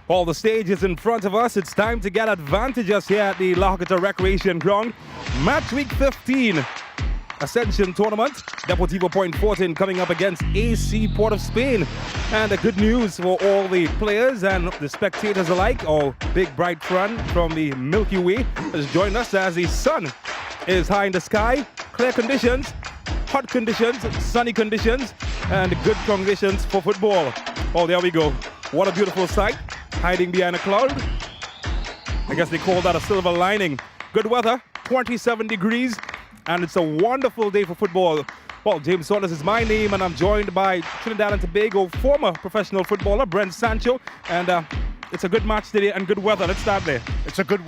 All the stage is in front of us. It's time to get advantages here at the La Joqueta Recreation Ground. Matchweek 15 Ascension tournament. Deportivo Point 14 coming up against AC Port of Spain. And the good news for all the players and the spectators alike, our big bright friend from the Milky Way has joined us as the sun is high in the sky. Clear conditions, hot conditions, sunny conditions, and good conditions for football. Oh, there we go. What a beautiful sight, hiding behind a cloud. I guess they call that a silver lining. Good weather, 27 degrees, and it's a wonderful day for football. Well, James Saunders is my name, and I'm joined by Trinidad and Tobago former professional footballer, Brent Sancho, and it's a good match today and good weather. Let's start there. It's a good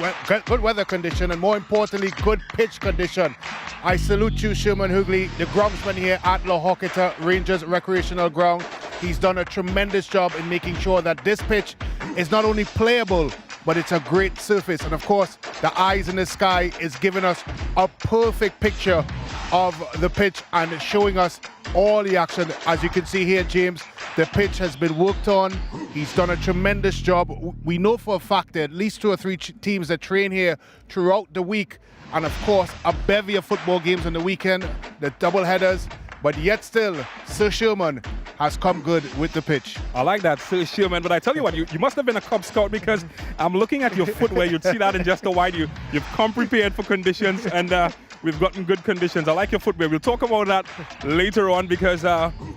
weather condition, and more importantly, good pitch condition. I salute you, Sherman Hughley, the groundsman here at La Joqueta Rangers Recreational Ground. He's done a tremendous job in making sure that this pitch is not only playable, but it's a great surface. And of course, the eyes in the sky is giving us a perfect picture of the pitch and showing us all the action. As you can see here, James, the pitch has been worked on. He's done a tremendous job. We know for a fact that at least 2 or 3 teams that train here throughout the week, and of course a bevy of football games on the weekend, the double headers, but yet still Sir Sherman has come good with the pitch. I like that, Sir Sherman, but I tell you what, you must have been a Cub Scout, because I'm looking at your footwear. You'd see that in just a while. You've come prepared for conditions, and we've gotten good conditions. I like your footwear. We'll talk about that later on, because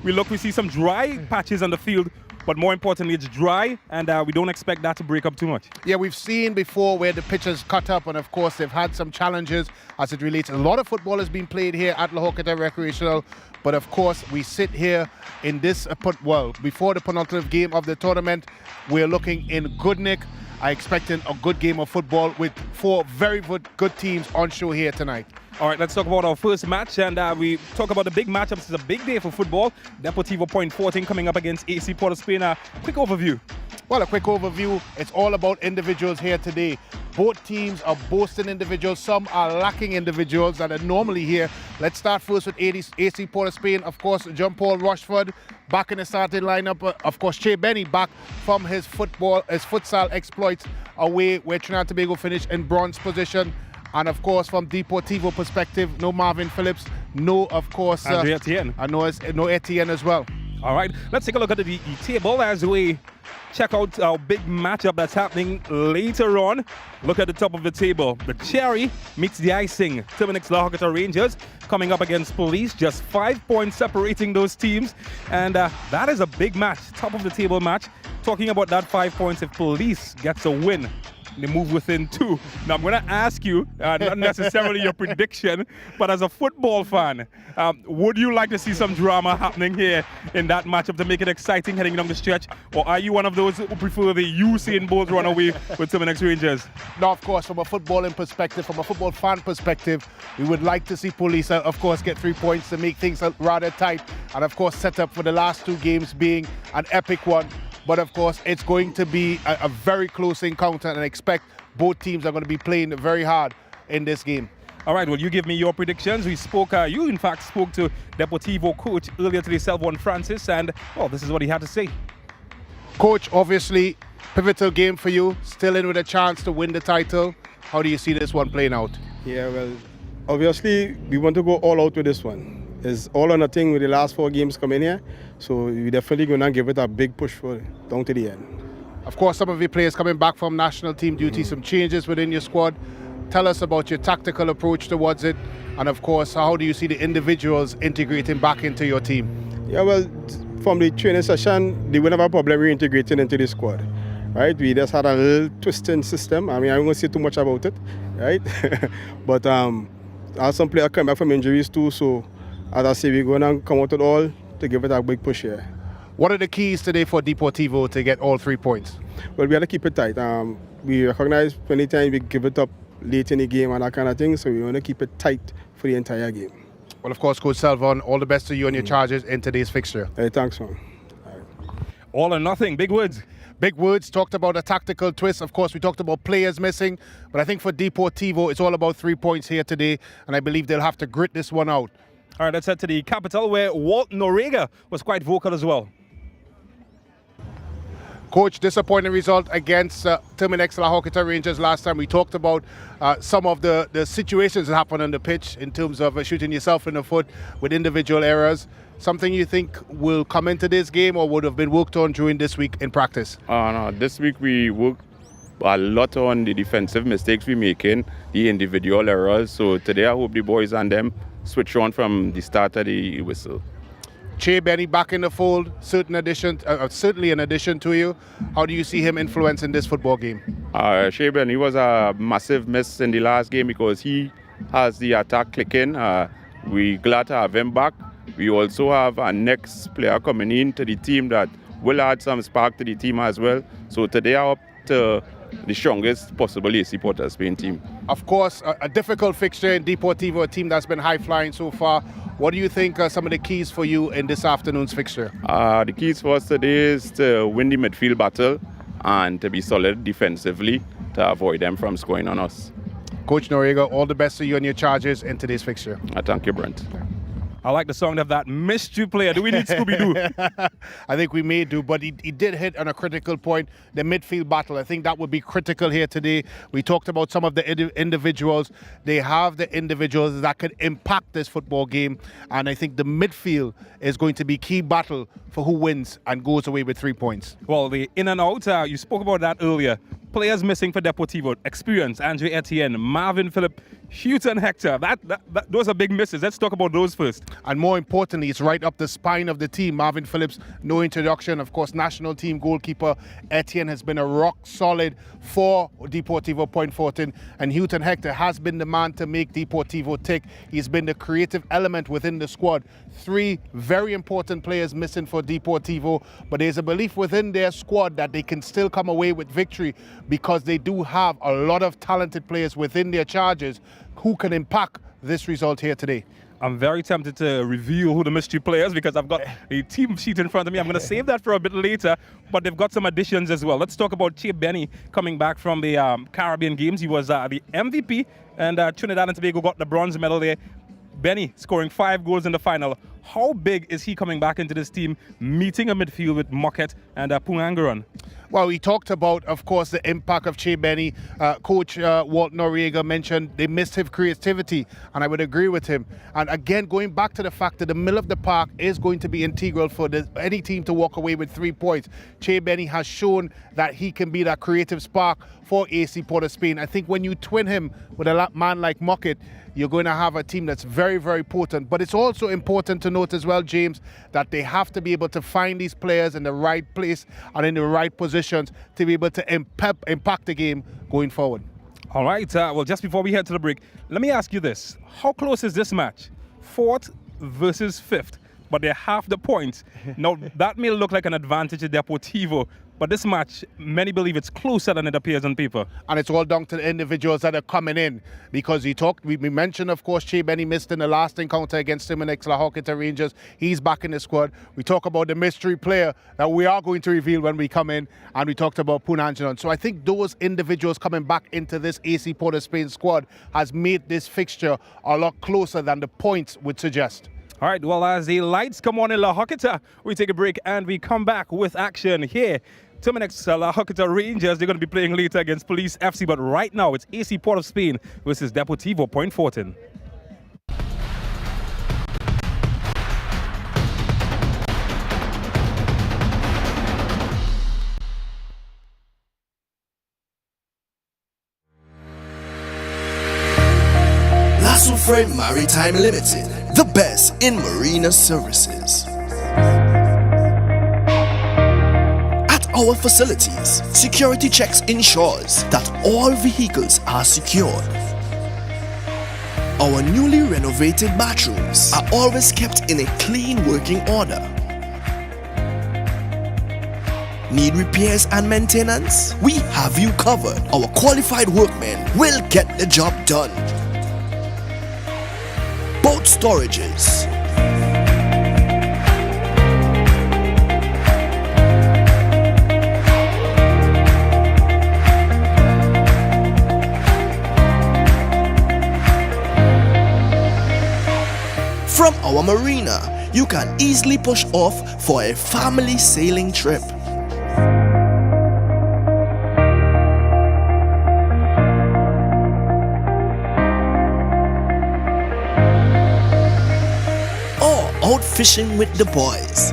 we see some dry patches on the field, but more importantly, it's dry, and we don't expect that to break up too much. Yeah, we've seen before where the pitch has cut up, and of course they've had some challenges as it relates. A lot of football has been played here at La Joqueta Recreational, but of course we sit here in this, before the penultimate game of the tournament. We're looking in good nick. I'm expecting a good game of football with 4 very good teams on show here tonight. All right, let's talk about our first match, and we talk about the big matchup. This is a big day for football. Deportivo Point 14 coming up against AC Port of Spain. Quick overview. Well, a quick overview. It's all about individuals here today. Both teams are boasting individuals. Some are lacking individuals that are normally here. Let's start first with AC Port of Spain. Of course, John-Paul Rushford back in the starting lineup. Of course, Che Benny back from his futsal exploits away, where Trinidad and Tobago finished in bronze position. And of course, from Deportivo perspective, no Marvin Phillips, no, of course, Etienne. No Etienne as well. All right, let's take a look at the table as we check out our big matchup that's happening later on. Look at the top of the table. The cherry meets the icing. Terminix La Joqueta Rangers coming up against Police, just 5 points separating those teams. And that is a big match, top of the table match. Talking about that 5 points, if Police gets a win, they move within 2. Now, I'm going to ask you, not necessarily your prediction, but as a football fan, would you like to see some drama happening here in that matchup to make it exciting heading down the stretch? Or are you one of those who prefer the Usain Bolt run away with Terminix Rangers? No, of course, from a footballing perspective, from a football fan perspective, we would like to see Police, of course, get 3 points to make things rather tight. And, of course, set up for the last 2 games being an epic one. But of course, it's going to be a very close encounter, and I expect both teams are going to be playing very hard in this game. All right, well, you give me your predictions. We spoke, you in fact spoke to Deportivo coach earlier today, Selvon Francis, and well, this is what he had to say. Coach, obviously, pivotal game for you, still in with a chance to win the title. How do you see this one playing out? Yeah, well, obviously, we want to go all out with this one. It's all or nothing with the last 4 games coming here. So we're definitely going to give it a big push for it, down to the end. Of course, some of your players coming back from national team duty, some changes within your squad. Tell us about your tactical approach towards it. And of course, how do you see the individuals integrating back into your team? Yeah, well, from the training session, they wouldn't have a problem reintegrating into the squad. Right? We just had a little twisting system. I mean, I won't say too much about it, right? But some players come back from injuries too, so as I say, we're going to come out with all to give it a big push here. What are the keys today for Deportivo to get all 3 points? Well, we have to keep it tight. We recognize many times we give it up late in the game and that kind of thing, so we want to keep it tight for the entire game. Well, of course, Coach Selvon, all the best to you and your charges in today's fixture. Hey, thanks, man. All or nothing, big words. Big words, talked about a tactical twist. Of course, we talked about players missing, but I think for Deportivo, it's all about 3 points here today, and I believe they'll have to grit this one out. All right, let's head to the capital, where Walt Noriega was quite vocal as well. Coach, disappointing result against Terminex La Hoqueta Rangers last time. We talked about some of the situations that happened on the pitch in terms of shooting yourself in the foot with individual errors. Something you think will come into this game or would have been worked on during this week in practice? No, this week we worked a lot on the defensive mistakes we making, the individual errors. So today I hope the boys and them switch on from the start of the whistle. Che Benny back in the fold, certainly an addition to you. How do you see him influencing this football game? Che Benny was a massive miss in the last game because he has the attack clicking. We glad to have him back. We also have our next player coming into the team that will add some spark to the team as well. So today I hope to the strongest possible AC Port of Spain team. Of course, a difficult fixture in Deportivo, a team that's been high-flying so far. What do you think are some of the keys for you in this afternoon's fixture? The keys for us today is to win the midfield battle and to be solid defensively to avoid them from scoring on us. Coach Noriega, all the best to you and your charges in today's fixture. Thank you, Brent. I like the sound of that mystery player. Do we need Scooby-Doo? I think we may do, but he did hit on a critical point, the midfield battle. I think that would be critical here today. We talked about some of the individuals. They have the individuals that could impact this football game, and I think the midfield is going to be key battle for who wins and goes away with 3 points. Well, the in and out, you spoke about that earlier. Players missing for Deportivo. Experience, Andre Etienne, Marvin Phillip, Houghton Hector. Those are big misses. Let's talk about those first. And more importantly, it's right up the spine of the team. Marvin Phillips, no introduction. Of course, national team goalkeeper Etienne has been a rock solid for Deportivo Point Fortin. And Houghton Hector has been the man to make Deportivo tick. He's been the creative element within the squad. 3 very important players missing for Deportivo. But there's a belief within their squad that they can still come away with victory because they do have a lot of talented players within their charges who can impact this result here today. I'm very tempted to reveal who the mystery players because I've got a team sheet in front of me. I'm going to save that for a bit later, but they've got some additions as well. Let's talk about Che Benny coming back from the Caribbean Games. He was the MVP, and Trinidad and Tobago got the bronze medal there. Benny scoring 5 goals in the final. How big is he coming back into this team, meeting a midfield with Moket and Pungangaran? Well, we talked about, of course, the impact of Che Benny. Coach Walt Noriega mentioned they missed his creativity, and I would agree with him. And again, going back to the fact that the middle of the park is going to be integral for any team to walk away with 3 points. Che Benny has shown that he can be that creative spark for AC Port of Spain. I think when you twin him with a man like Moket, you're going to have a team that's very, very potent. But it's also important to note as well, James, that they have to be able to find these players in the right place and in the right positions to be able to impact the game going forward. All right. Well, just before we head to the break, let me ask you this. How close is this match? 4th versus 5th. But they're half the points. Now, that may look like an advantage to Deportivo, but this match, many believe it's closer than it appears on paper. And it's all down to the individuals that are coming in. Because we mentioned, of course, Che Benny missed in the last encounter against Terminex La Hoqueta Rangers. He's back in the squad. We talk about the mystery player that we are going to reveal when we come in. And we talked about Punanjanan. So I think those individuals coming back into this AC Port of Spain squad has made this fixture a lot closer than the points would suggest. All right, well, as the lights come on in La Hoqueta, we take a break and we come back with action here. Terminex La Hoqueta Rangers, they're going to be playing later against Police FC, but right now it's AC Port of Spain versus Deportivo Point Fortin. Lasso Friend Maritime Limited, the best in marina services. At our facilities, security checks ensures that all vehicles are secured. Our newly renovated bathrooms are always kept in a clean working order. Need repairs and maintenance? We have you covered. Our qualified workmen will get the job done. Boat storages, from our marina, you can easily push off for a family sailing trip. out fishing with the boys.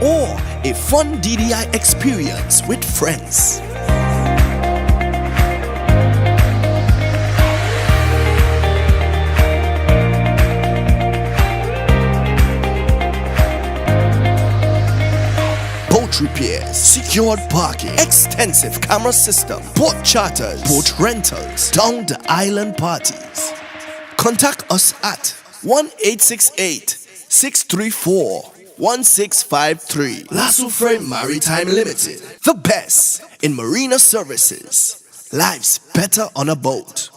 Or a fun DDI experience with friends. Boat repairs, secured parking, extensive camera system, boat charters, boat rentals, down the island parties. Contact us at 1-868-634-1653. Lasso Frame Maritime Limited, the best in marina services. Life's better on a boat.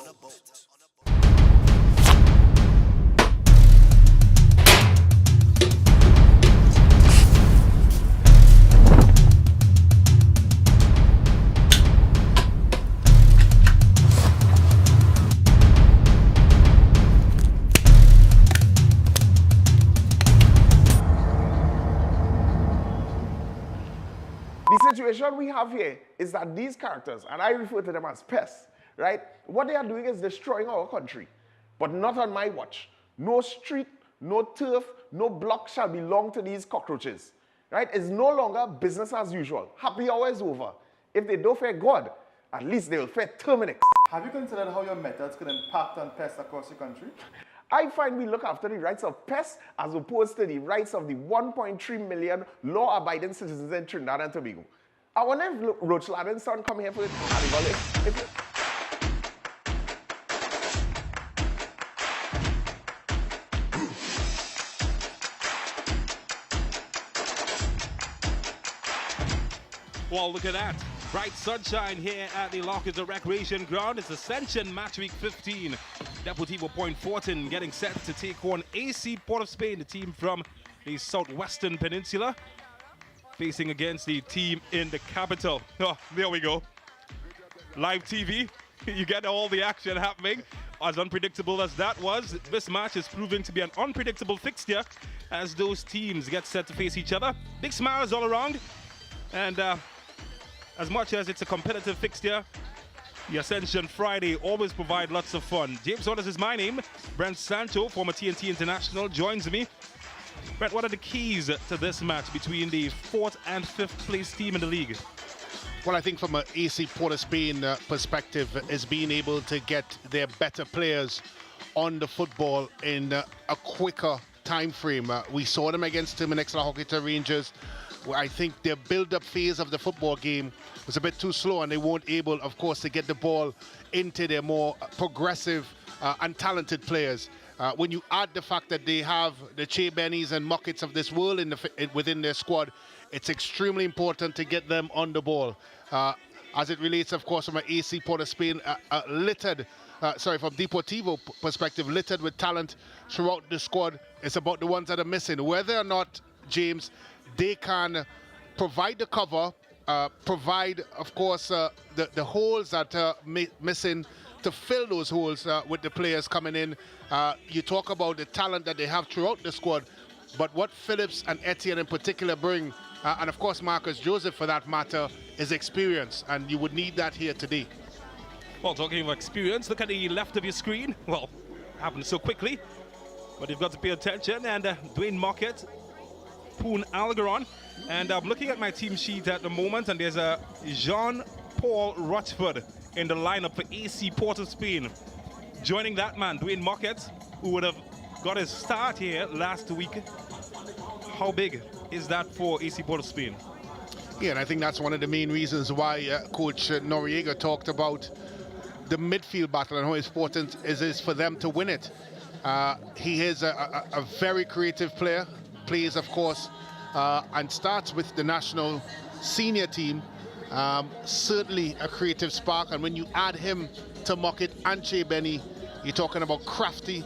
The situation we have here is that these characters, and I refer to them as pests, right? What they are doing is destroying our country, but not on my watch. No street, no turf, no block shall belong to these cockroaches, right? It's no longer business as usual. Happy hour is over. If they don't fear God, at least they will fear Terminix. Have you considered how your methods can impact on pests across the country? I find we look after the rights of pests as opposed to the rights of the 1.3 million law-abiding citizens in Trinidad and Tobago. I wonder if Roach Ladden's son come here for it. Well, look at that. Bright sunshine here at the Lockers Recreation Ground. It's Ascension Matchweek 15. Deportivo Point Fortin getting set to take on AC Port of Spain, the team from the southwestern peninsula, facing against the team in the capital. Oh, there we go. Live TV. You get all the action happening. As unpredictable as that was, this match is proving to be an unpredictable fixture as those teams get set to face each other. Big smiles all around. And as much as it's a competitive fixture, the Ascension Friday always provide lots of fun. James Orders is my name. Brent Sancho, former TNT International, joins me. Brent, what are the keys to this match between the 4th and 5th place team in the league? Well, I think from an AC Port of Spain perspective is being able to get their better players on the football in a quicker time frame. We saw them against Terminix La Hoqueta Rangers, where I think their build-up phase of the football game was a bit too slow, and they weren't able, of course, to get the ball into their more progressive and talented players. When you add the fact that they have the Che Bennies and Muckets of this world within their squad, it's extremely important to get them on the ball. As it relates, of course, from an AC Port of Spain, from Deportivo perspective, littered with talent throughout the squad. It's about the ones that are missing. Whether or not, James, they can provide the cover, provide, of course, the holes that are missing, to fill those holes with the players coming in. You talk about the talent that they have throughout the squad, but what Phillips and Etienne in particular bring, and of course Marcus Joseph for that matter, is experience, and you would need that here today. Well, talking of experience, look at the left of your screen. Well, happened so quickly, but you've got to pay attention. And Dwayne Mockett, Poon Algaron, and I'm looking at my team sheet at the moment, and there's a Jean-Paul Rochford in the lineup for AC Port of Spain. Joining that man, Dwayne Mockett, who would have got his start here last week. How big is that for AC Port of Spain? Yeah, and I think that's one of the main reasons why Coach Noriega talked about the midfield battle and how important it is for them to win it. He is a very creative player, plays, of course, and starts with the national senior team. Certainly a creative spark, and when you add him to Mockett and Che Benny, you're talking about crafty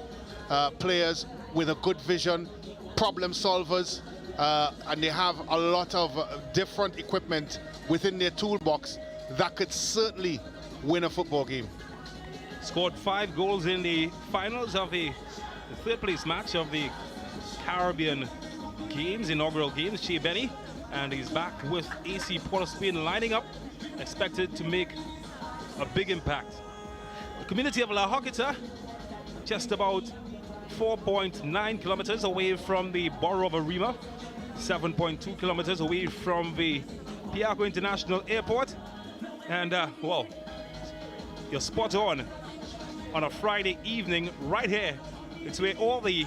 players with a good vision, problem solvers, and they have a lot of different equipment within their toolbox that could certainly win a football game. Scored 5 goals in the finals of the third place match of the Caribbean Games, inaugural games, Che Benny, and he's back with AC Port of Spain lining up, expected to make a big impact. The community of La Hoqueta, just about 4.9 kilometers away from the borough of Arima, 7.2 kilometers away from the Piarco International Airport, and well, you're spot on a Friday evening right here. It's where all the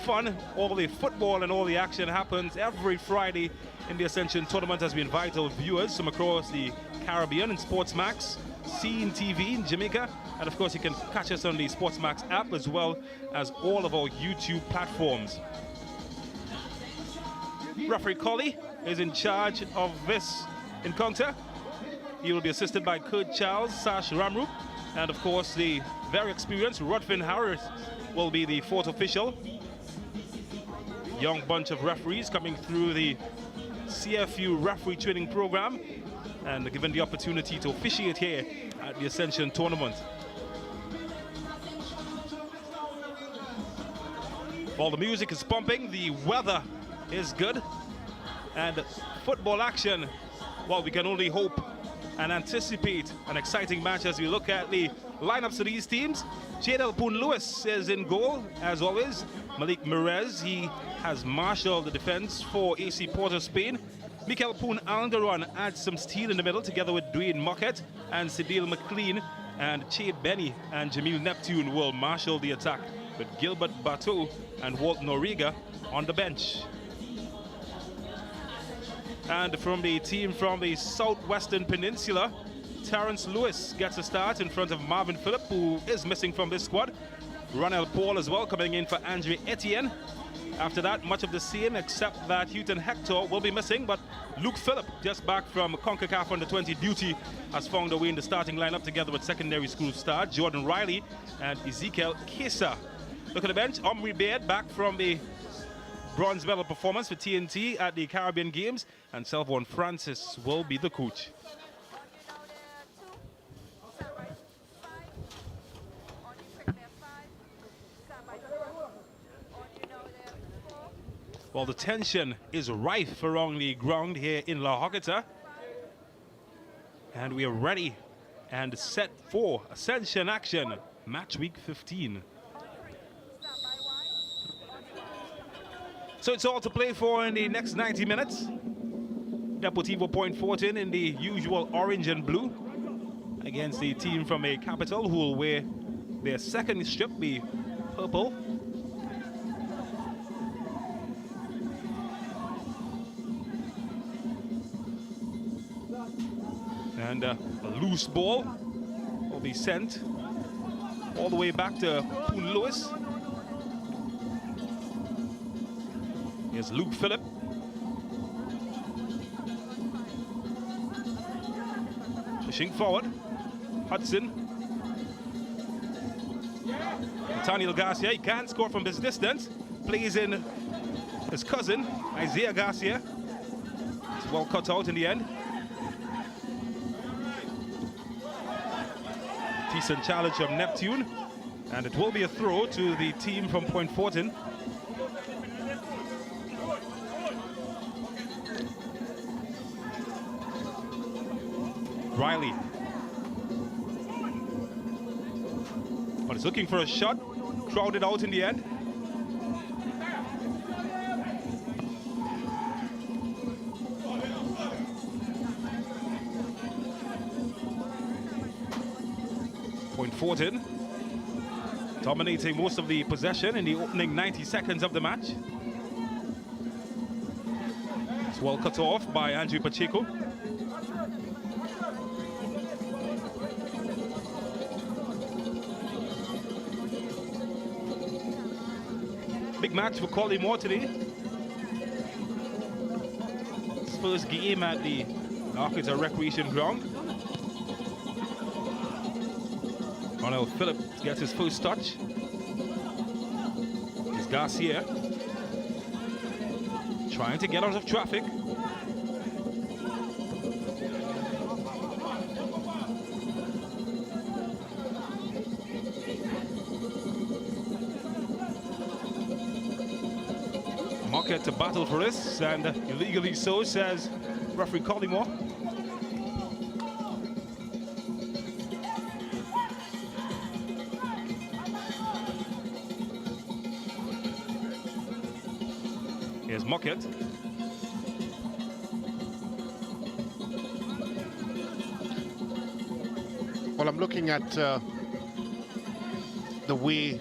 fun, all the football and all the action happens every Friday in the Ascension tournament, as we invite our viewers from across the Caribbean and Sportsmax, Scene TV in Jamaica, and of course you can catch us on the Sportsmax app as well as all of our YouTube platforms. Referee Colley is in charge of this encounter. He will be assisted by Kurt Charles, Sash Ramroop, and of course the very experienced Rodfin Harris will be the fourth official. Young bunch of referees coming through the CFU referee training program and given the opportunity to officiate here at the Ascension tournament. While the music is pumping, the weather is good, and football action, well, we can only hope and anticipate an exciting match as we look at the lineups of these teams. Jadel Poon-Lewis is in goal, as always. Malik Merez, he has marshaled the defense for AC Port of Spain. Mikel Poon-Alderon adds some steel in the middle, together with Dwayne Mockett and Sibyl McLean. And Che Benny and Jamil Neptune will marshal the attack, with Gilbert Bateau and Walt Noriega on the bench. And from the team from the Southwestern Peninsula, Terrence Lewis gets a start in front of Marvin Phillip, who is missing from this squad. Ronald Paul as well coming in for Andre Etienne. After that, much of the same, except that Houghton Hector will be missing, but Luke Phillip, just back from CONCACAF Under-20 duty, has found a way in the starting lineup together with secondary school star Jordan Riley and Ezekiel Kesa. Look at the bench, Omri Baird back from the bronze medal performance for TNT at the Caribbean Games, and Selvon Francis will be the coach. Well, the tension is rife around the ground here in La Hoqueta, and we are ready and set for Ascension action, Matchweek 15. So it's all to play for in the next 90 minutes. Deportivo Point Fortin in the usual orange and blue against the team from a capital who will wear their second strip, the purple. And a loose ball will be sent all the way back to Poon-Lewis. Here's Luke Phillip. Pushing forward. Hudson. Nathaniel Garcia, he can't score from this distance. Plays in his cousin, Isaiah Garcia. It's well cut out in the end. Decent challenge from Neptune, and it will be a throw to the team from Point Fortin. Riley. But he's looking for a shot, crowded out in the end. Point Fortin dominating most of the possession in the opening 90 seconds of the match. It's well cut off by Andrew Pacheco. Big match for Collymore today. His first game at the Hoqueta Recreation Ground. Ronald Phillip gets his first touch. It's Garcia trying to get out of traffic. Mockett to battle for this, and illegally so, says referee Collymore. Here's Mockett. Well, I'm looking at the way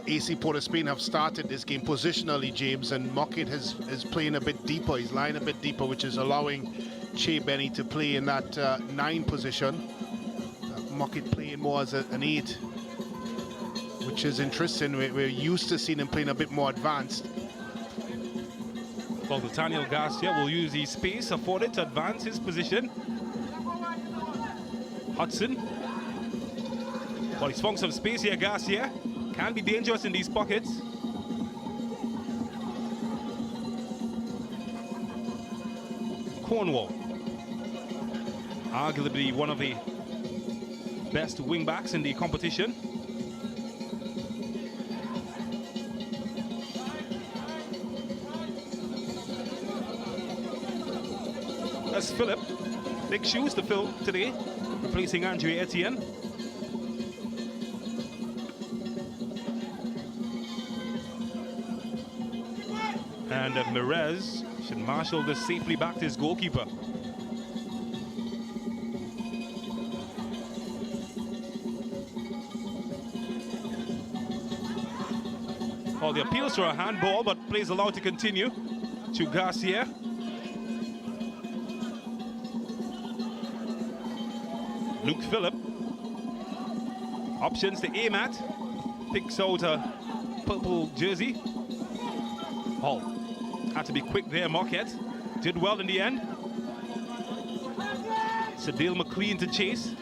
AC Port of Spain have started this game positionally, James, and Mockett is playing a bit deeper. He's lying a bit deeper, which is allowing Che Benny to play in that 9 position. Mockett playing more as an 8, which is interesting. We're used to seeing him playing a bit more advanced. Well, Nathaniel Garcia will use the space afforded to advance his position. Hudson. Well, he's found some space here, Garcia. Can be dangerous in these pockets. Cornwall. Arguably one of the best wing-backs in the competition. That's Philip. Big shoes to fill today, replacing Andre Etienne. And Merez should marshal this safely back to his goalkeeper. Well, the appeals for a handball, but plays allowed to continue to Garcia. Luke Phillip. Options to aim at. Picks out a purple jersey. Oh, had to be quick there, Mockett. Did well in the end. Sadil McLean to chase.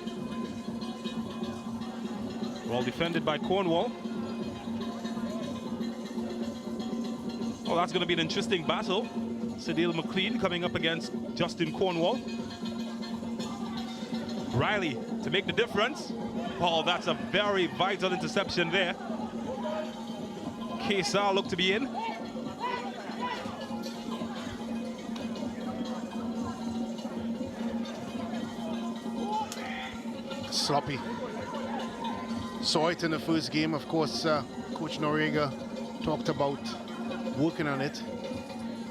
Well defended by Cornwall. Oh, that's going to be an interesting battle. Sadil McLean coming up against Justin Cornwall. Riley to make the difference. Oh, that's a very vital interception there. Kesar looked to be in. Sloppy. Saw it in the first game. Of course, Coach Noriega talked about working on it.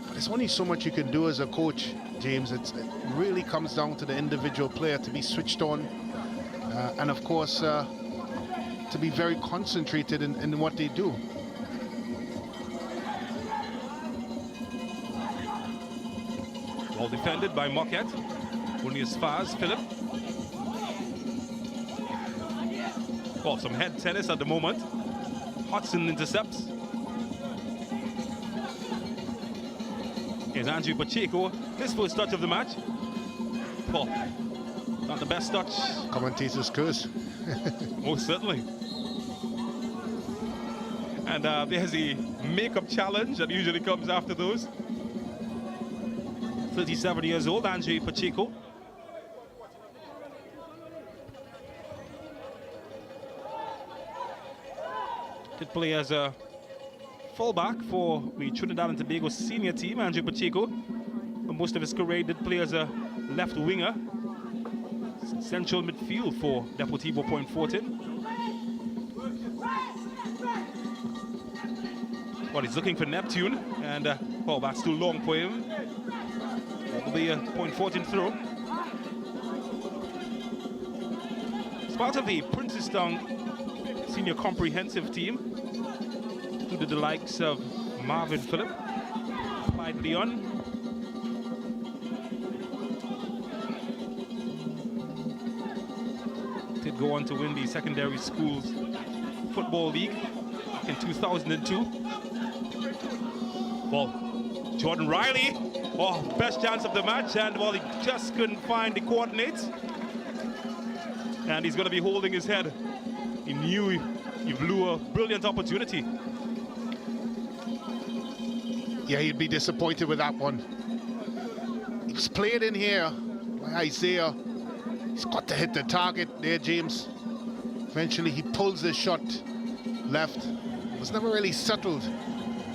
But there's only so much you can do as a coach, James. It really comes down to the individual player to be switched on, and of course to be very concentrated in what they do. Well defended by Mockett. Only as far as Philip. Well, some head tennis at the moment. Hudson intercepts. Here's Andrew Pacheco. His first touch of the match. Oh, not the best touch. Commentator's curse. Most certainly. And there's the makeup challenge that usually comes after those. 37 years old, Andrew Pacheco. Did play as a fullback for the Trinidad and Tobago senior team, Andrew Pacheco. For most of his career, did play as a left winger. Central midfield for Deportivo Point Fortin. Well, he's looking for Neptune, and well, that's too long for him. That will be a Point Fortin throw. It's part of the Princestown senior comprehensive team, included the likes of Marvin Phillip, Clyde Leon, did go on to win the secondary schools football league in 2002. Well, Jordan Riley, oh, best chance of the match, and well, he just couldn't find the coordinates, and he's going to be holding his head. He knew he blew a brilliant opportunity. Yeah, he'd be disappointed with that one. He was played in here by Isaiah. He's got to hit the target there, James. Eventually he pulls his shot left. It was never really settled.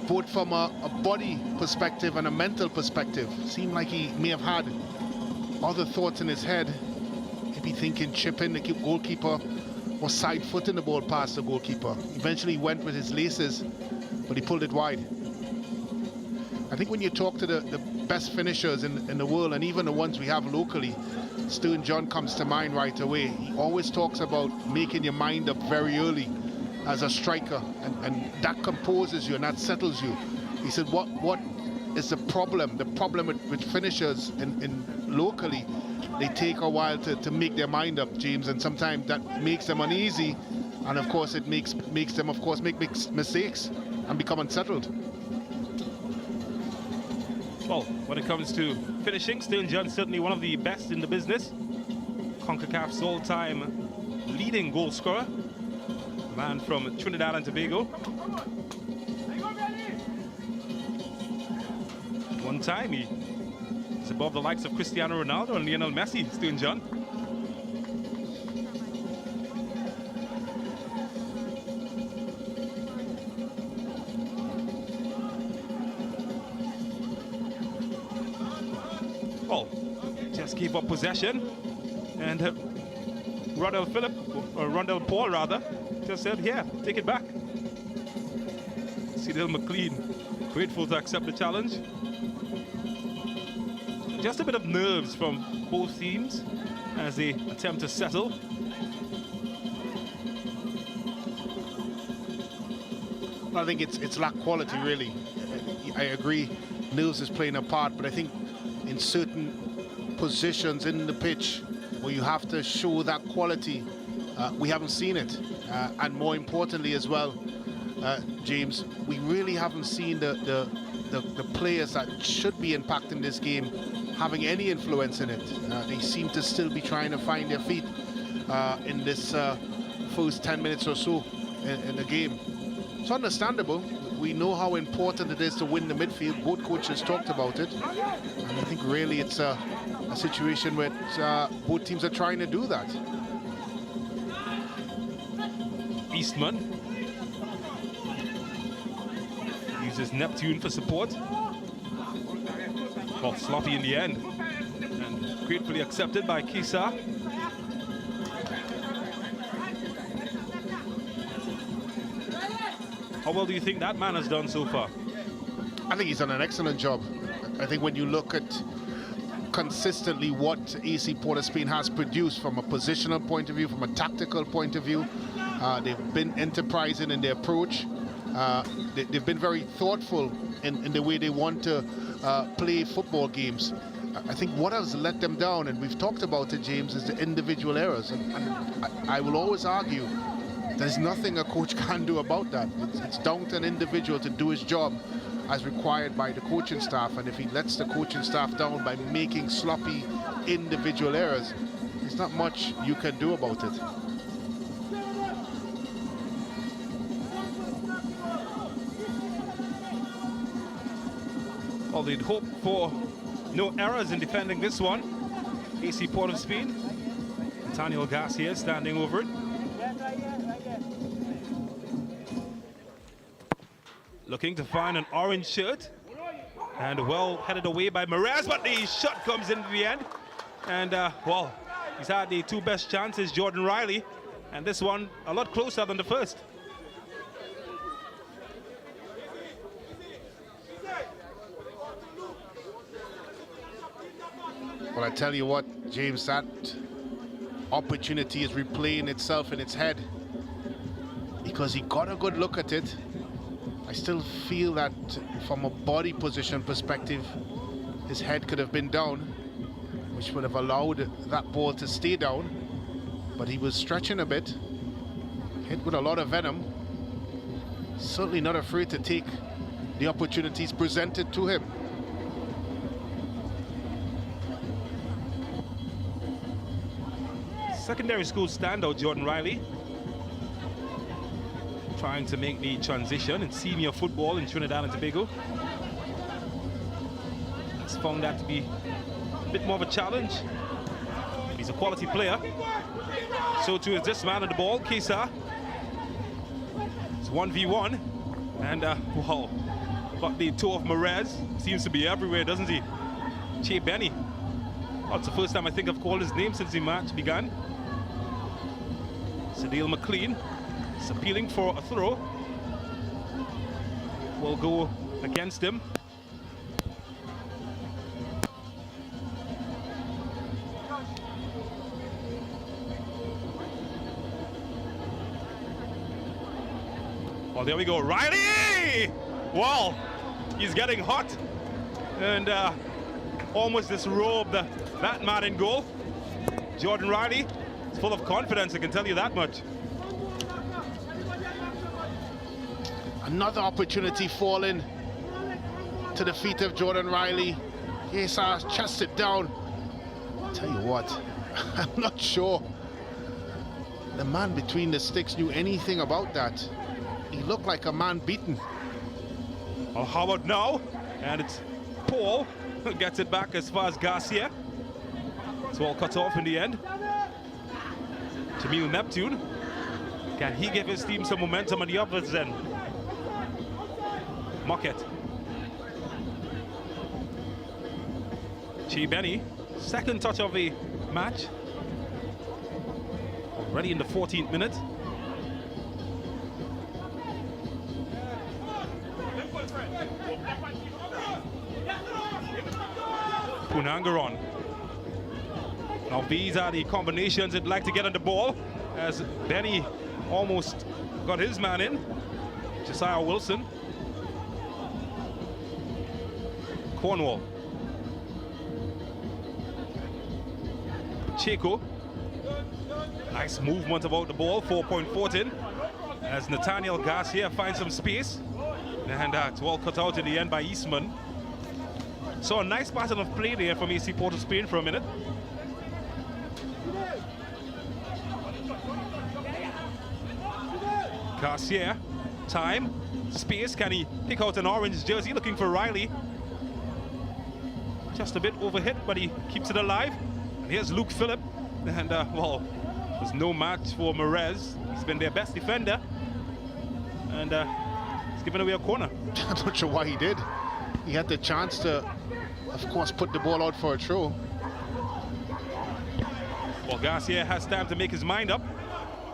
both from a body perspective and a mental perspective. Seemed like he may have had other thoughts in his head. Maybe thinking chip in the goalkeeper or side-footing the ball past the goalkeeper. Eventually he went with his laces, but he pulled it wide. I think when you talk to the best finishers in the world, and even the ones we have locally, Stu John comes to mind right away. He always talks about making your mind up very early as a striker, and that composes you and that settles you. He said, what is the problem? The problem with finishers in locally, they take a while to make their mind up, James, and sometimes that makes them uneasy, and of course it makes them, of course, make mistakes and become unsettled. Well, when it comes to finishing, Stu John certainly one of the best in the business. CONCACAF's all-time leading goal scorer. Man from Trinidad and Tobago. One time he's above the likes of Cristiano Ronaldo and Lionel Messi, Stu John. Oh, just gave up possession, and Rondell Paul rather, just said, yeah, take it back. Cedil McLean, grateful to accept the challenge. Just a bit of nerves from both teams as they attempt to settle. I think it's lack quality, really. I agree, nerves is playing a part, but I think in certain positions in the pitch where you have to show that quality, we haven't seen it. And more importantly as well, James, we really haven't seen the players that should be impacting this game having any influence in it. They seem to still be trying to find their feet in this first 10 minutes or so in the game. It's understandable. We know how important it is to win the midfield. Both coaches talked about it. And I think really it's a situation where both teams are trying to do that. Eastman uses Neptune for support. Well, sloppy in the end, and gratefully accepted by Kisa. How well do you think that man has done so far? I think he's done an excellent job. I think when you look at consistently what AC Port of Spain has produced from a positional point of view, from a tactical point of view, they've been enterprising in their approach. They've been very thoughtful in the way they want to play football games. I think what has let them down, and we've talked about it, James, is the individual errors. And I will always argue there's nothing a coach can do about that. It's down to an individual to do his job as required by the coaching staff. And if he lets the coaching staff down by making sloppy individual errors, there's not much you can do about it. Well, they'd hope for no errors in defending this one. AC Port of Spain. Nathaniel Garcia standing over it. Looking to find an orange shirt. And well headed away by Perez, but the shot comes into the end. And well, he's had the two best chances, Jordan Riley. And this one a lot closer than the first. Well, I tell you what, James, that opportunity is replaying itself in its head because he got a good look at it. I still feel that from a body position perspective, his head could have been down, which would have allowed that ball to stay down. But he was stretching a bit, hit with a lot of venom. Certainly not afraid to take the opportunities presented to him. Secondary school standout Jordan Riley, trying to make the transition in senior football in Trinidad and Tobago. He's found that to be a bit more of a challenge. He's a quality player. So too is this man on the ball, Kesa. It's 1v1, and wow, But the toe of Merez seems to be everywhere, doesn't he? Che Benny. That's the first time I think I've called his name since the match began. Sadil McLean is appealing for a throw. Will go against him. Well, there we go, Riley! Well, he's getting hot and almost disrobed that man in goal. Jordan Riley is full of confidence, I can tell you that much. Another opportunity falling to the feet of Jordan Riley. Kesar chest it down. Tell you what, I'm not sure the man between the sticks knew anything about that. He looked like a man beaten. Well, how about now? And it's Paul who gets it back as far as Garcia. It's all cut off in the end. Jamil Neptune. Can he give his team some momentum on the opposite end? Mocket. Chi Benny, second touch of the match. Already in the 14th minute. Punangaron. Now these are the combinations they'd like to get on the ball, as Benny almost got his man in. Josiah Wilson. Cornwall. Pacheco. Nice movement about the ball, 4.14. As Nathaniel Garcia finds some space. And it's well cut out in the end by Eastman. So a nice pattern of play there from AC Port of Spain for a minute. Garcia, time, space. Can he pick out an orange jersey? Looking for Riley. Just a bit overhit, but he keeps it alive. And here's Luke Phillip. And well, there's no match for Merez. He's been their best defender. And he's given away a corner. I'm not sure why he did. He had the chance to, of course, put the ball out for a throw. Well, Garcia has time to make his mind up.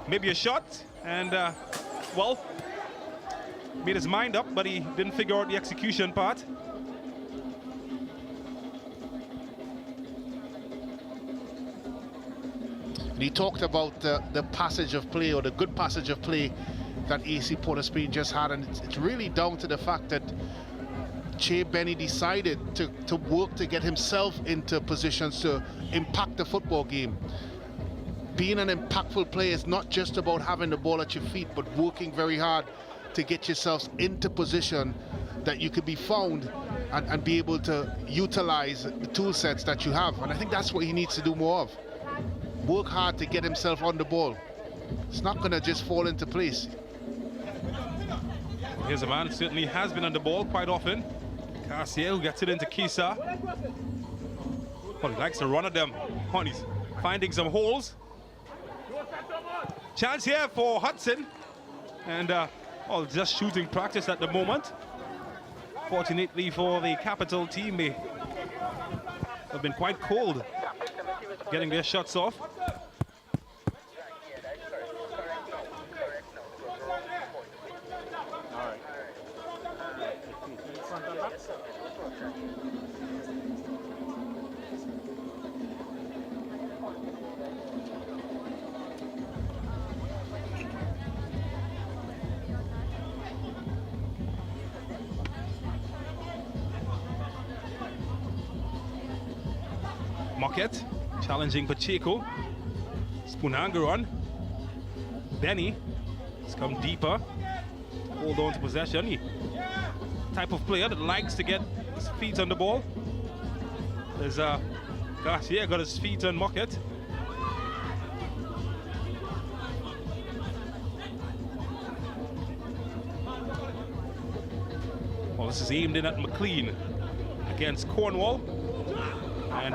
Maybe a shot. And, well, made his mind up, but he didn't figure out the execution part. And he talked about the passage of play, or the good passage of play that AC Port of Spain just had, and it's really down to the fact that Che Benny decided to work to get himself into positions to impact the football game. Being an impactful player is not just about having the ball at your feet, but working very hard to get yourselves into position that you could be found and be able to utilize the tool sets that you have. And I think that's what he needs to do more of. Work hard to get himself on the ball. It's not going to just fall into place. Here's a man who certainly has been on the ball quite often. Garcia, who gets it into Kisa. Well, he likes to run at them. Oh, he's finding some holes. Chance here for Hudson. And, well, just shooting practice at the moment. Fortunately for the Capital team, they have been quite cold getting their shots off. Mocket challenging Pacheco. Spunangaron. Benny has come deeper. Hold on to possession. He type of player that likes to get his feet on the ball. There's Garcia got his feet on Mocket. Well, this is aimed in at McLean against Cornwall. And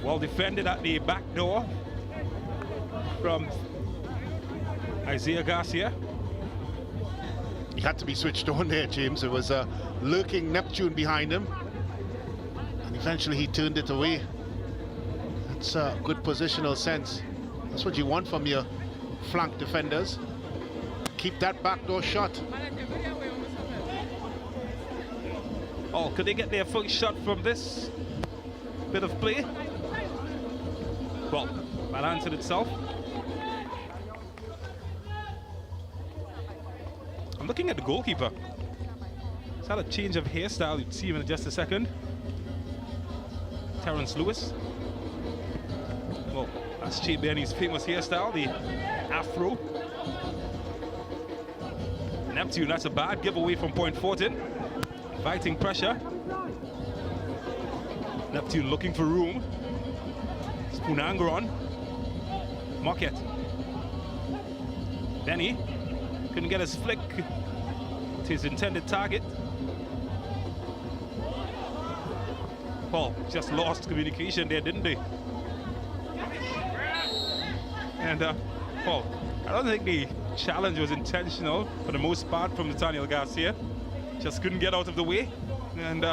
well defended at the back door from Isaiah Garcia. He had to be switched on there, James. There was a lurking Neptune behind him, and eventually he turned it away. That's a good positional sense. That's what you want from your flank defenders. Keep that backdoor shot. Oh, could they get their first shot from this bit of play? Well, that answered itself. I'm looking at the goalkeeper. He's had a change of hairstyle. You'd see him in just a second. Terence Lewis. Well, that's Che Benny's famous hairstyle, the afro. Neptune, that's a bad giveaway from Point Fortin. Fighting pressure. Neptune looking for room. Spoonangaron. Mocket. Benny couldn't get his flick to his intended target. Paul just lost communication there, didn't they? And Paul, I don't think the challenge was intentional for the most part from Nathaniel Garcia. Just couldn't get out of the way, and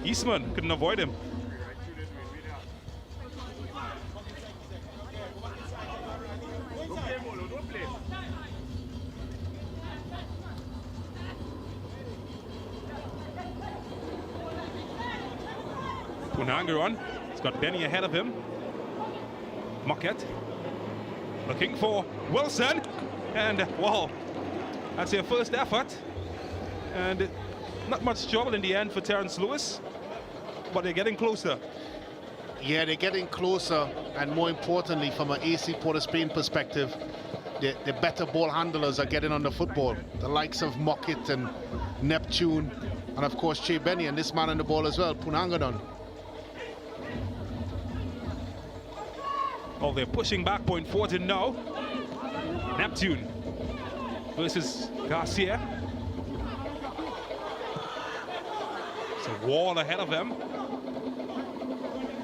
Eastman couldn't avoid him. Punangaron, he's got Benny ahead of him. Mocket looking for Wilson, and wow, that's their first effort, and not much trouble in the end for Terence Lewis, but they're getting closer. Yeah, they're getting closer, and more importantly, from an AC Port of Spain perspective, the better ball handlers are getting on the football. The likes of Mocket and Neptune, and of course Che Benny, and this man on the ball as well, Punangaron. Oh, they're pushing back Point Fortin now. Neptune versus Garcia. It's a wall ahead of them.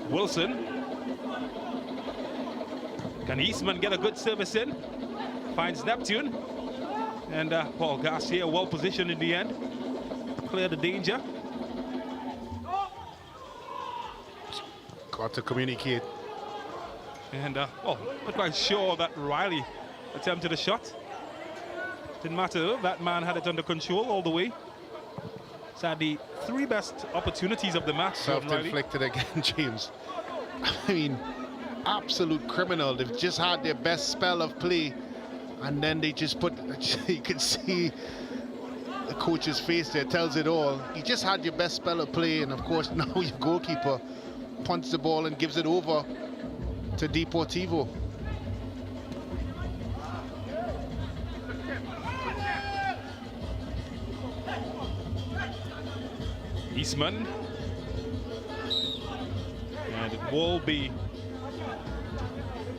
Wilson. Can Eastman get a good service in? Finds Neptune. And Paul Garcia well positioned in the end. Clear the danger. Got to communicate. And well, not quite sure that Riley attempted a shot. Didn't matter, that man had it under control all the way. It's had the three best opportunities of the match. Self-inflicted again, James. I mean, absolute criminal. They've just had their best spell of play, and then they just put, you can see the coach's face there, tells it all. You just had your best spell of play, and of course now your goalkeeper punts the ball and gives it over to Deportivo. Eastman. And it will be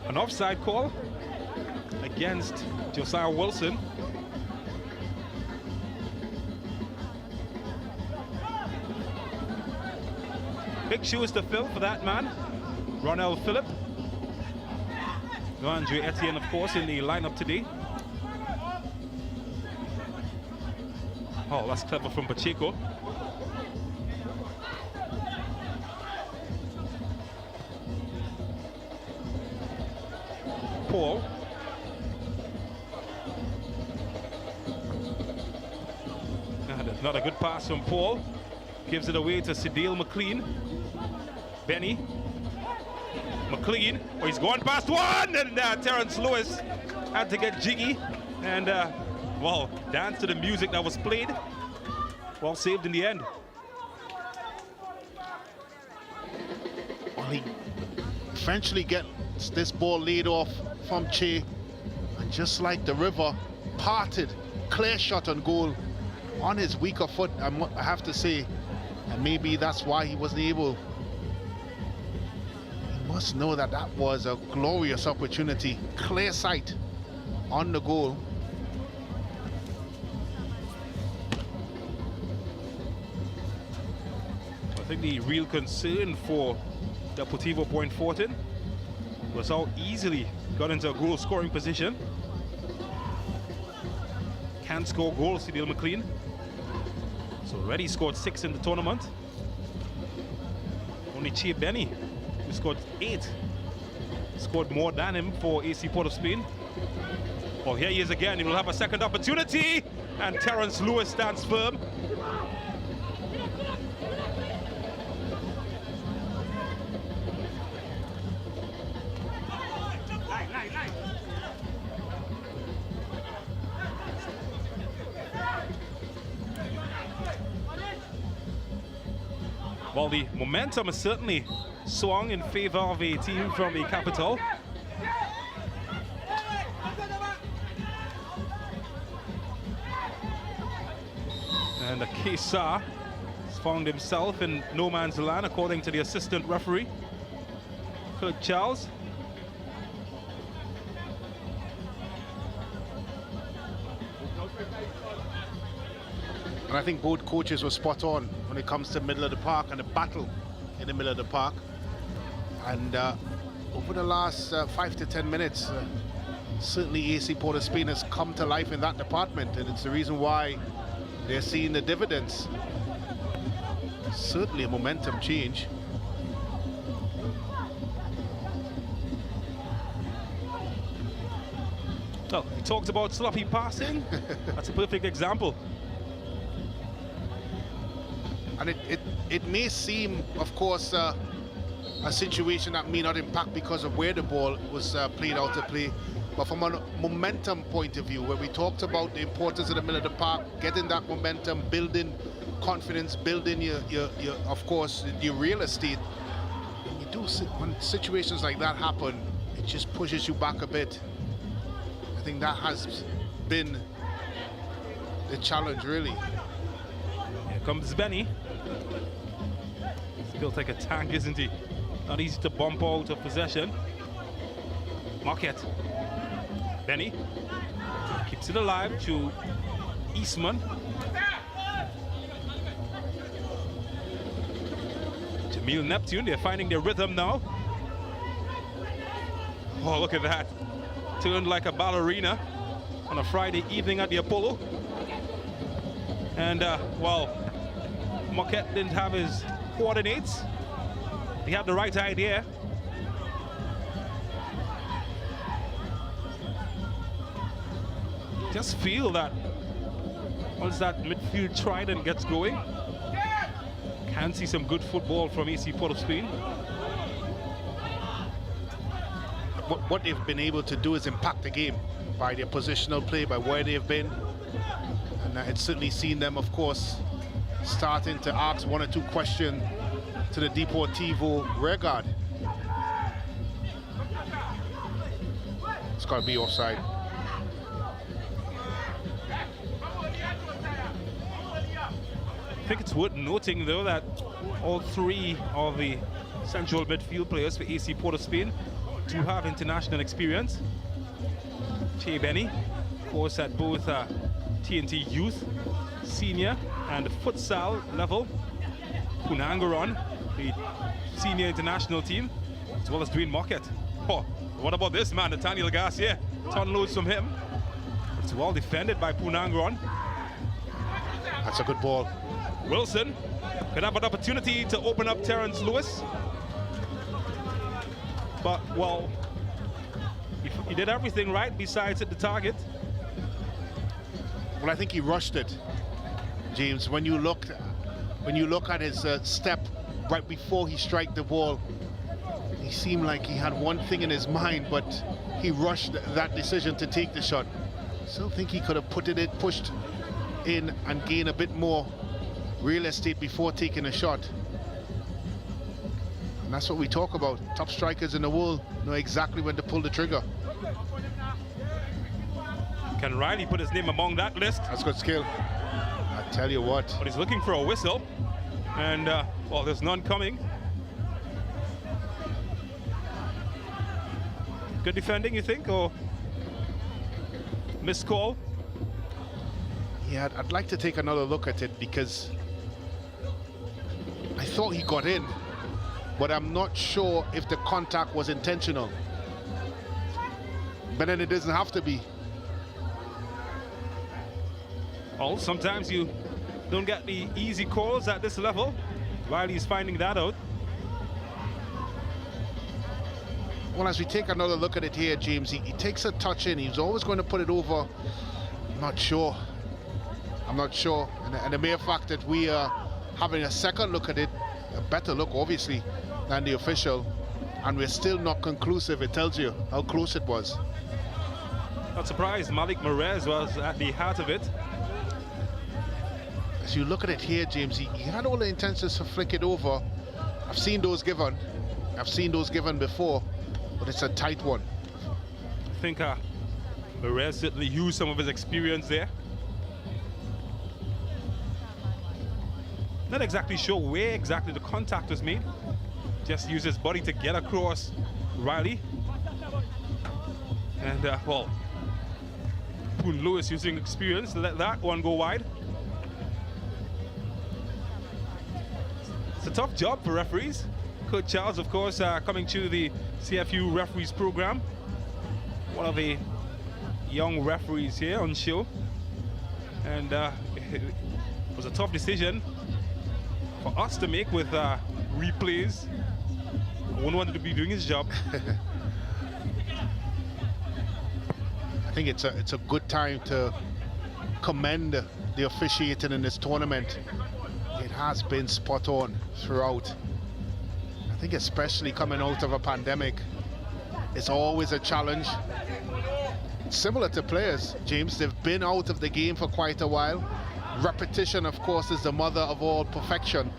an offside call against Josiah Wilson. Big shoes to fill for that man, Ronald Phillip. Andre Etienne, of course, in the lineup today. Oh, that's clever from Pacheco. Paul. And not a good pass from Paul. Gives it away to Cedile McLean. Benny. McLean, oh, he's going past one, and Terence Lewis had to get jiggy and, well, dance to the music that was played. Well saved in the end. Well, he eventually gets this ball laid off from Che, and just like the river, parted, clear shot on goal on his weaker foot, I have to say, and maybe that's why he wasn't able. Must know that that was a glorious opportunity, clear sight on the goal. I think the real concern for Deportivo Point Fortin was how easily got into a goal scoring position. can score goals, Cedil McLean. So already scored 6 in the tournament. Only Che Benny, who scored 8, scored more than him for AC Port of Spain. Well, here he is again. He will have a second opportunity, and Terence Lewis stands firm. Well, the momentum is certainly swung in favor of a team from the capital. And Kesa has found himself in no man's land, according to the assistant referee, Kirk Charles. And I think both coaches were spot on when it comes to middle of the park and the battle in the middle of the park. And over the last 5 to 10 minutes, certainly AC Port of Spain has come to life in that department, and it's the reason why they're seeing the dividends. Certainly a momentum change. Well, we talked about sloppy passing. That's a perfect example. And it may seem, of course, a situation that may not impact because of where the ball was played out to play. But from a momentum point of view, where we talked about the importance of the middle of the park, getting that momentum, building confidence, building your of course, your real estate. When situations like that happen, it just pushes you back a bit. I think that has been the challenge, really. Here comes Benny. He's built like a tank, isn't he? Not easy to bump out of possession. Marquette. Benny keeps it alive to Eastman. Jamil Neptune, they're finding their rhythm now. Oh, look at that. Turned like a ballerina on a Friday evening at the Apollo. And, well, Marquette didn't have his coordinates. He had the right idea. Just feel that once that midfield trident gets going, can see some good football from AC Port of Spain. What they've been able to do is impact the game by their positional play, by where they've been. And it's certainly seen them, of course, starting to ask 1 or 2 questions to the Deportivo rear guard. It's got to be offside. I think it's worth noting, though, that all 3 of the central midfield players for AC Port of Spain do have international experience. Che Benny, of course, at both TNT Youth, Senior, and Futsal level. Punangaron, the Senior International team, as well as Dwayne Marquette. Oh, what about this man, Nathaniel Garcia? Ton loads from him. It's well defended by Punangaron. That's a good ball. Wilson could have an opportunity to open up Terence Lewis. But, well, he did everything right besides hit the target. Well, I think he rushed it, James. When you look at his step right before he struck the ball, he seemed like he had one thing in his mind, but he rushed that decision to take the shot. Still think he could have pushed in and gained a bit more real estate before taking a shot. And that's what we talk about. Top strikers in the world know exactly when to pull the trigger. Can Riley put his name among that list? That's good skill. I tell you what. But he's looking for a whistle. And, well, there's none coming. Good defending, you think, or missed call? Yeah, I'd like to take another look at it because I thought he got in, but I'm not sure if the contact was intentional. But then it doesn't have to be. Well, sometimes you don't get the easy calls at this level. Riley's finding that out. Well, as we take another look at it here, James, he takes a touch in. He's always going to put it over. I'm not sure. And the mere fact that we are having a second look at it, a better look, obviously, than the official, and we're still not conclusive, it tells you how close it was. Not surprised, Malik Merez was at the heart of it. As you look at it here, James, he had all the intentions to flick it over. I've seen those given before, but it's a tight one. I think Merez certainly used some of his experience there. Not exactly sure where exactly the contact was made. Just used his body to get across Riley. And well, Poon Lewis using experience to let that one go wide. It's a tough job for referees. Coach Charles, of course, coming to the CFU referees program. One of the young referees here on show. And it was a tough decision for us to make with replays. One wanted to be doing his job. I think it's a good time to commend the officiating in this tournament. It has been spot on throughout. I think especially coming out of a pandemic, it's always a challenge. Similar to players, James, they've been out of the game for quite a while. Repetition, of course, is the mother of all perfection,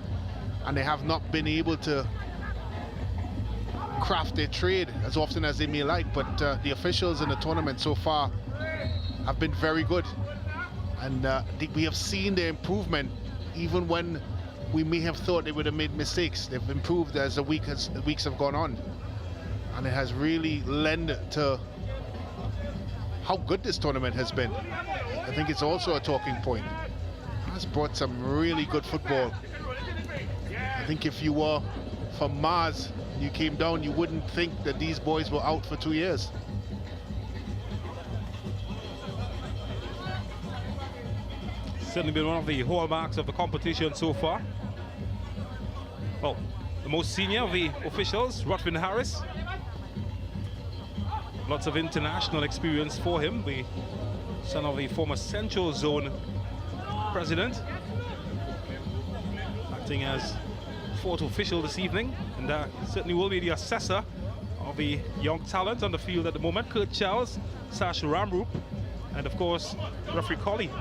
and they have not been able to craft their trade as often as they may like, but the officials in the tournament so far have been very good, and we have seen their improvement even when we may have thought they would have made mistakes. They've improved as the weeks have gone on, and it has really lent to how good this tournament has been. I think it's also a talking point. It has brought some really good football. I think if you were from Mars, you came down, you wouldn't think that these boys were out for 2 years. Certainly been one of the hallmarks of the competition so far. Well, the most senior of the officials, Rodvin Harris. Lots of international experience for him, the son of the former Central Zone president. Acting as fourth official this evening, and certainly will be the assessor of the young talent on the field at the moment. Kurt Charles, Sash Ramroop, and of course, referee Colley.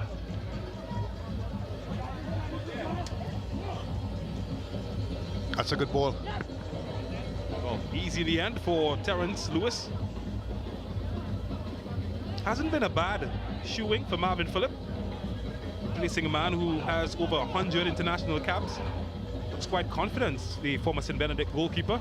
That's a good ball. Well, easy in the end for Terrence Lewis. Hasn't been a bad shoeing for Marvin Phillip, placing a man who has over 100 international caps. Looks quite confident, the former St. Benedict goalkeeper.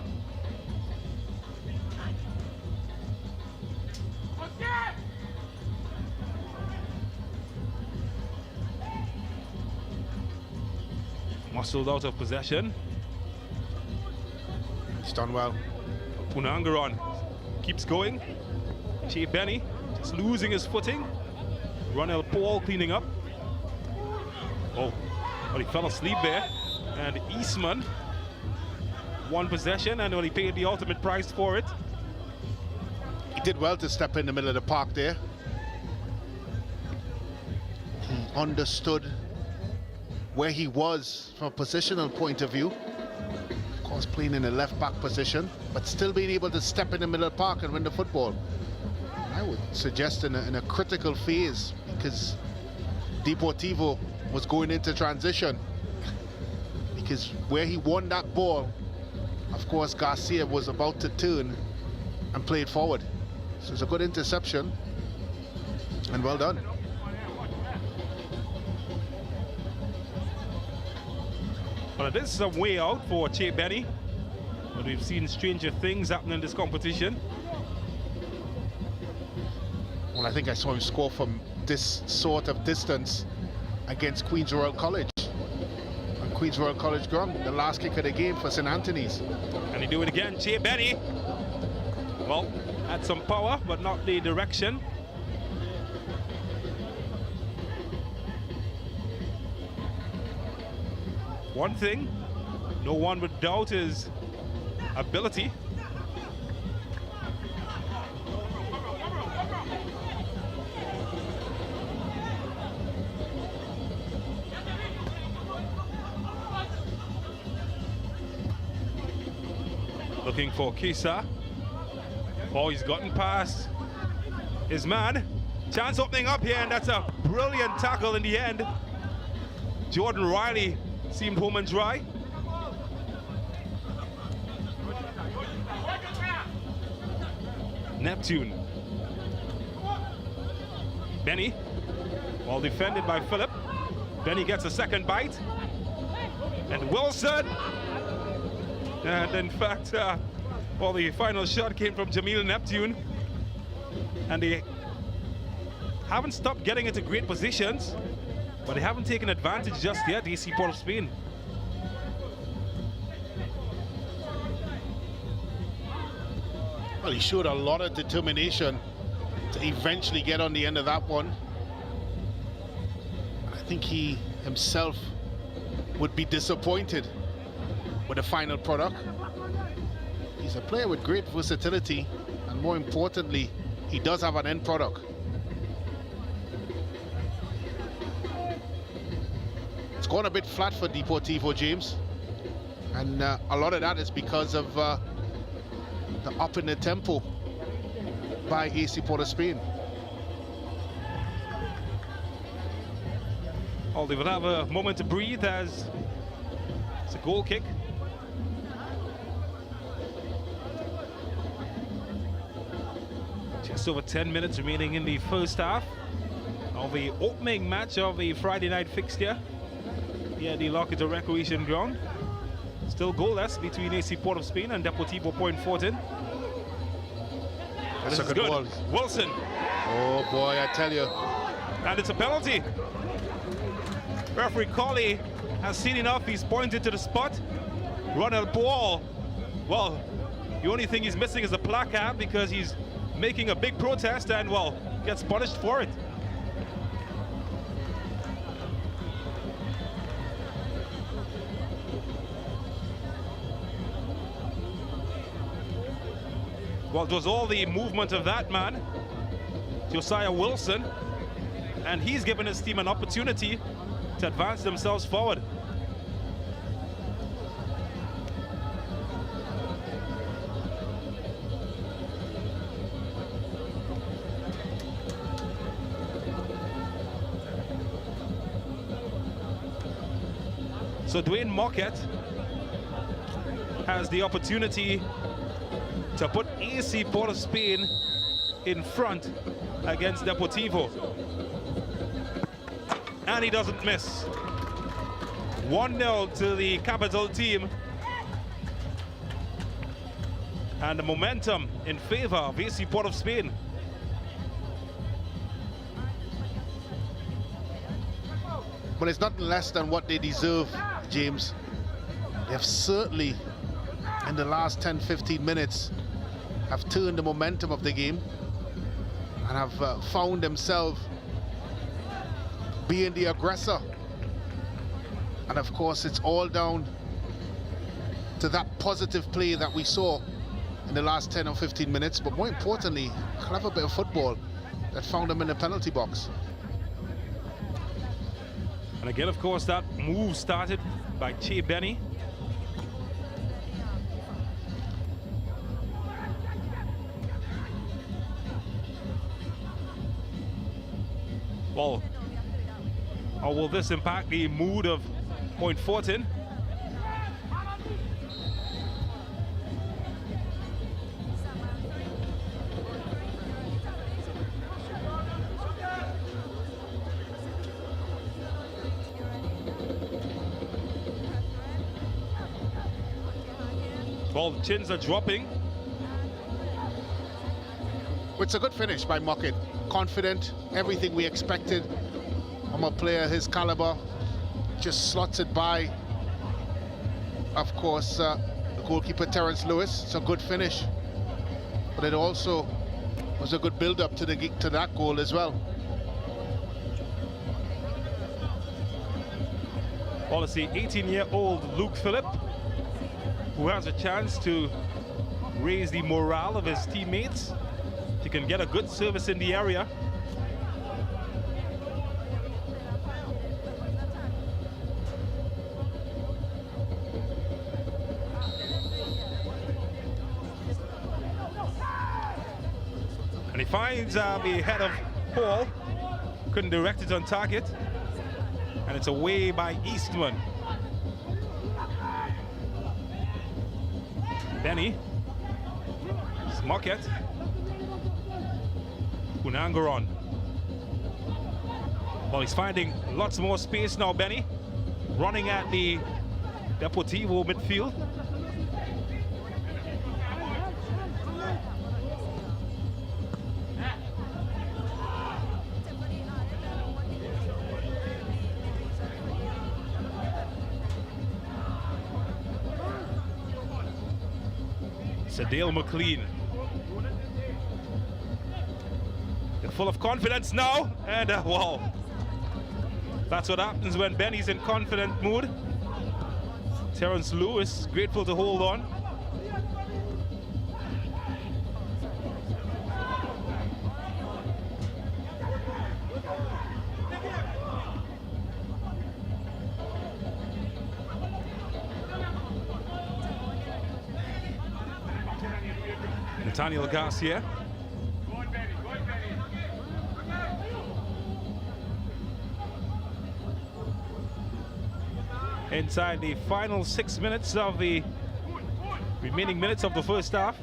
Muscled out of possession. He's done well. Punangaron keeps going. Che Benny just losing his footing. Ronel Paul cleaning up. Oh, well, he fell asleep there. And Eastman, one possession, and well, he paid the ultimate price for it. He did well to step in the middle of the park there. He understood where he was from a positional point of view. Of course, playing in a left-back position, but still being able to step in the middle of the park and win the football. I would suggest in a critical phase, because Deportivo was going into transition. Because where he won that ball, of course, Garcia was about to turn and play it forward. So it's a good interception, and well done. Well, it is some way out for Che Benny, but we've seen stranger things happen in this competition. Well, I think I saw him score from this sort of distance against Queen's Royal College. On Queen's Royal College ground, the last kick of the game for St. Anthony's. And he do it again, Che Benny. Well, had some power, but not the direction. one thing, no one would doubt his ability. Looking for Kisa. Oh, he's gotten past his man. Chance opening up here, and that's a brilliant tackle in the end. Jordan Riley seemed home and dry. Neptune. Benny, well defended by Philip. Benny gets a second bite. And Wilson. And in fact, well, the final shot came from Jamil Neptune. And they haven't stopped getting into great positions, but they haven't taken advantage just yet, AC Port of Spain. Well, he showed a lot of determination to eventually get on the end of that one. I think he himself would be disappointed with the final product. He's a player with great versatility, and more importantly, he does have an end product. It's gone a bit flat for Deportivo, James, and a lot of that is because of the up in the tempo by AC Port of Spain. Oh, they will have a moment to breathe as it's a goal kick. Just over 10 minutes remaining in the first half of the opening match of the Friday night fixture here at the Locator Recreation Ground. Still goalless between AC Port of Spain and Deportivo Point Fortin. That's a good ball. Wilson. Oh boy, I tell you. And it's a penalty. Referee Colley has seen enough. He's pointed to the spot. Ronald Ball. Well, the only thing he's missing is a placard because he's making a big protest and, well, gets punished for it. Well, it was all the movement of that man, Josiah Wilson, and he's given his team an opportunity to advance themselves forward. So Dwayne Mockett has the opportunity to put AC Port of Spain in front against Deportivo. And he doesn't miss. 1-0 to the capital team. And the momentum in favor of AC Port of Spain. But it's nothing less than what they deserve, James. They have certainly, in the last 10-15 minutes, have turned the momentum of the game and have found themselves being the aggressor. And of course, it's all down to that positive play that we saw in the last 10 or 15 minutes, but more importantly, a clever bit of football that found them in the penalty box. And again, of course, that move started by Che Benny. Well, how will this impact the mood of Point Fortin? Well, the chins are dropping. It's a good finish by Mockett. Confident, everything we expected from a player his caliber. Just slots it by, of course, the goalkeeper Terence Lewis. It's a good finish, but it also was a good build-up to that goal as well. Well, it's the 18-year-old Luke Phillip who has a chance to raise the morale of his teammates. He can get a good service in the area. And he finds the head of Paul. Couldn't direct it on target. And it's away by Eastman. Benny. Smocket. Unangaron. Well, he's finding lots more space now, Benny. Running at the Deportivo midfield. Dale McLean. They're full of confidence now, and wow. That's what happens when Benny's in confident mood. Terrence Lewis, grateful to hold on. Nathaniel Garcia. Inside the final 6 minutes of the remaining minutes of the first half.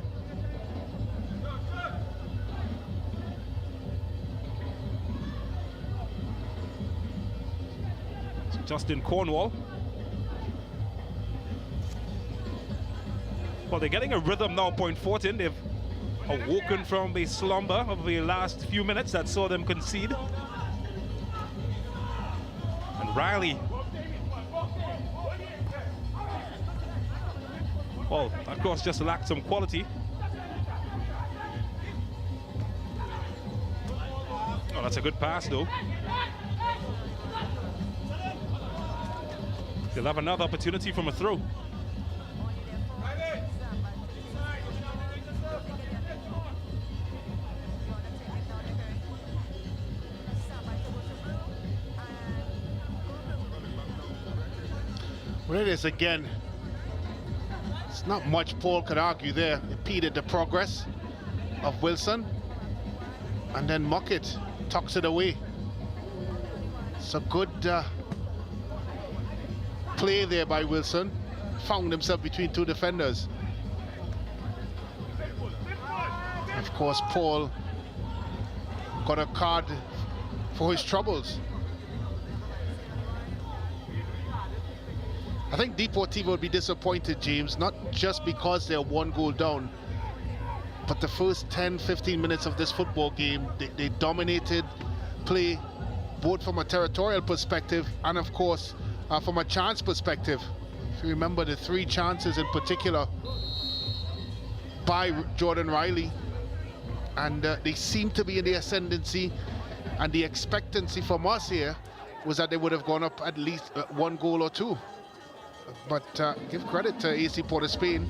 So Justin Cornwall. Well, they're getting a rhythm now, Point Fortin. They've awoken from the slumber of the last few minutes that saw them concede. And Riley. Well, of course, just lacked some quality. Oh, that's a good pass, though. They'll have another opportunity from a throw. Well, it is again. It's not much Paul could argue there. Impeded the progress of Wilson. And then Muckett tucks it away. It's a good play there by Wilson. Found himself between two defenders. Of course, Paul got a card for his troubles. I think Deportivo will be disappointed, James, not just because they're 1 goal down, but the first 10-15 minutes of this football game, they dominated play, both from a territorial perspective and, of course, from a chance perspective. If you remember the 3 chances in particular by Jordan Riley, and they seem to be in the ascendancy, and the expectancy from us here was that they would have gone up at least 1 goal or 2. But give credit to AC Port of Spain.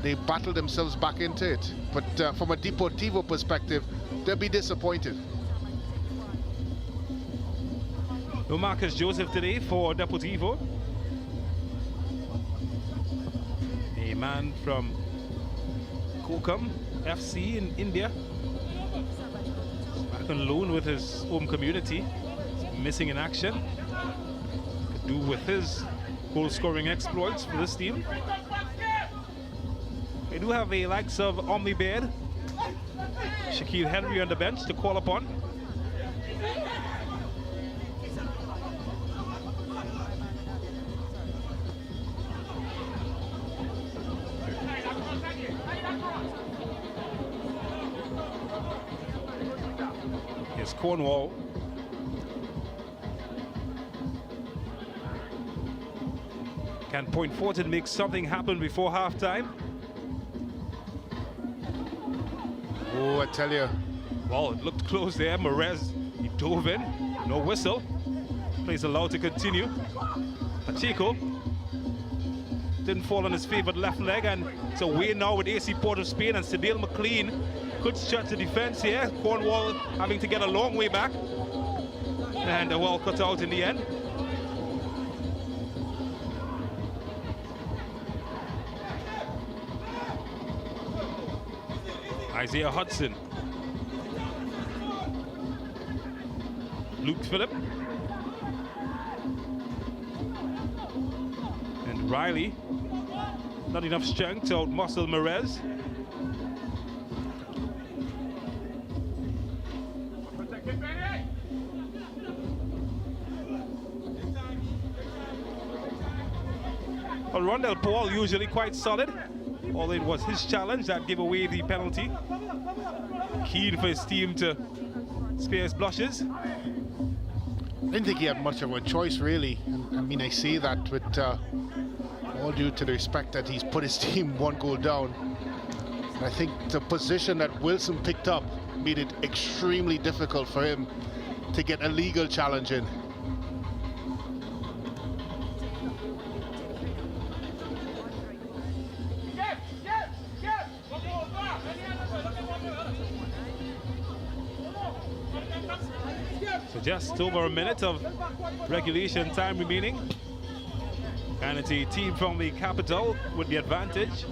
They battled themselves back into it. But from a Deportivo perspective, they'll be disappointed. No Marcus Joseph today for Deportivo. A man from Kokam FC in India. Back on loan with his home community. Missing in action. Could do with his goal-scoring exploits for this team. They do have the likes of Omni Baird, Shaquille Henry on the bench to call upon. Here's Cornwall. Can Point Fortin make something happen before halftime? Oh, I tell you. Well, it looked close there. Morez, he dove in. No whistle. Plays allowed to continue. Pacheco didn't fall on his favored left leg, and it's away now with AC Port of Spain, and Cedale McLean could stretch the defense here. Cornwall having to get a long way back, and a well cut out in the end. Isaiah Hudson, Luke Phillip, and Riley. Not enough strength to outmuscle Merez. Well, Rondell Paul usually quite solid, although it was his challenge that gave away the penalty. Keen for his team to spare his blushes. I didn't think he had much of a choice, really. I mean, I say that with all due to the respect that he's put his team one goal down. And I think the position that Wilson picked up made it extremely difficult for him to get a legal challenge in. So just over a minute of regulation time remaining, and it's a team from the capital with the advantage.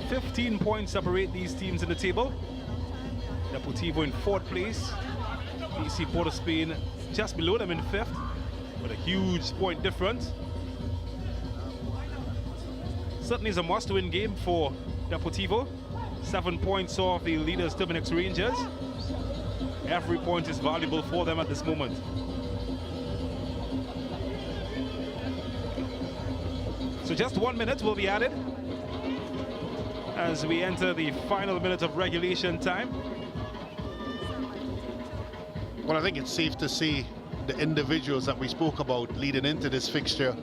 $15 points separate these teams in the table. Deportivo in 4th place, AC Port of Spain just below them in 5th, with a huge point difference. Certainly is a must-win game for Deportivo. 7 points off the leaders, Terminix Rangers. Every point is valuable for them at this moment. So just 1 minute will be added as we enter the final minute of regulation time. Well, I think it's safe to say the individuals that we spoke about leading into this fixture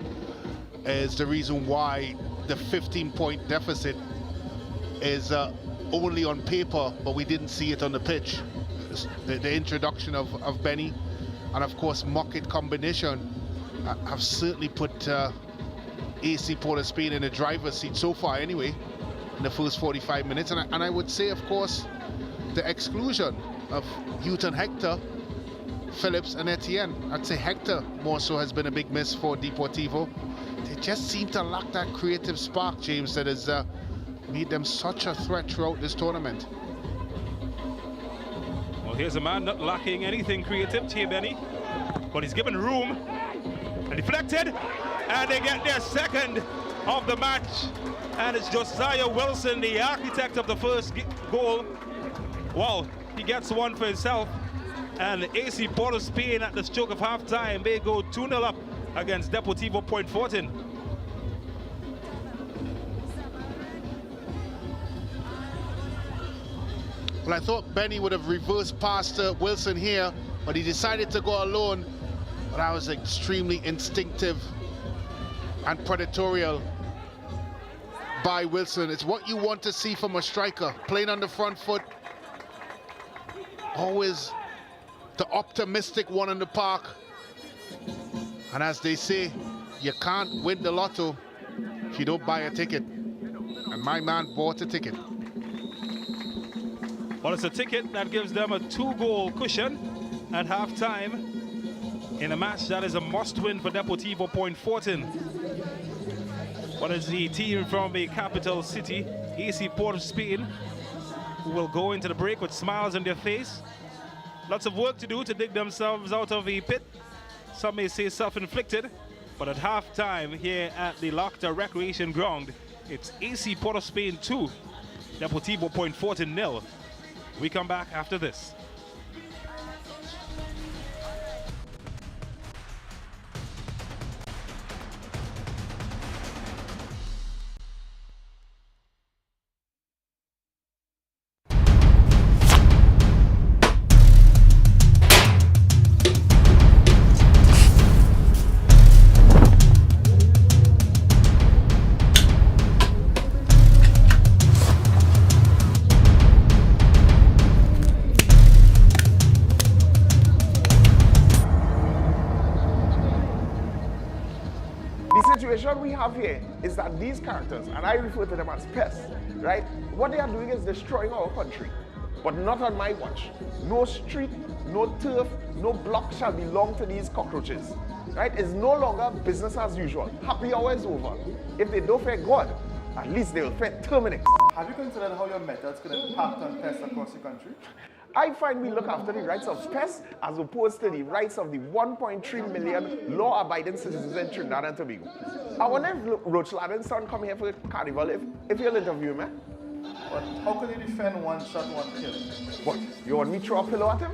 is the reason why the 15-point deficit is only on paper, but we didn't see it on the pitch. The introduction of Benny and of course Mockett combination have certainly put AC Port of Spain in the driver's seat so far anyway in the first 45 minutes, and I would say of course the exclusion of Houghton Hector, Phillips and Etienne. I'd say Hector more so has been a big miss for Deportivo. They just seem to lack that creative spark, James, that has made them such a threat throughout this tournament. Well, here's a man not lacking anything creative, Che Benny, but he's given room and deflected, and they get their second of the match, and it's Josiah Wilson, the architect of the first goal. Well, he gets one for himself, and AC Port of Spain at the stroke of half-time, they go 2-0 up against Deportivo Point Fortin. Well, I thought Benny would have reversed past Wilson here, but he decided to go alone. But that was extremely instinctive and predatorial by Wilson. It's what you want to see from a striker, playing on the front foot. Always the optimistic one in the park. And as they say, you can't win the lotto if you don't buy a ticket. And my man bought a ticket. Well, it's a ticket that gives them a 2-goal cushion at half-time in a match that is a must-win for Deportivo Point Fortin. But it's the team from the capital city, AC Port of Spain, who will go into the break with smiles on their face. Lots of work to do to dig themselves out of the pit. Some may say self-inflicted, but at half-time here at the Lochta Recreation Ground, it's AC Port of Spain 2, Deportivo Point Fortin 0. We come back after this. The situation we have here is that these characters, and I refer to them as pests, right? What they are doing is destroying our country, but not on my watch. No street, no turf, no block shall belong to these cockroaches, right? It's no longer business as usual. Happy hour is over. If they don't fear God, at least they will fear Terminix. Have you considered how your methods could impact on pests across the country? I find we look after the rights of pests as opposed to the rights of the 1.3 million law-abiding citizens in Trinidad and Tobago. I wonder if Roach Ladden's son come here for Carnival if you'll interview me. But how could you defend one shot, one kill? What, you want me to throw a pillow at him?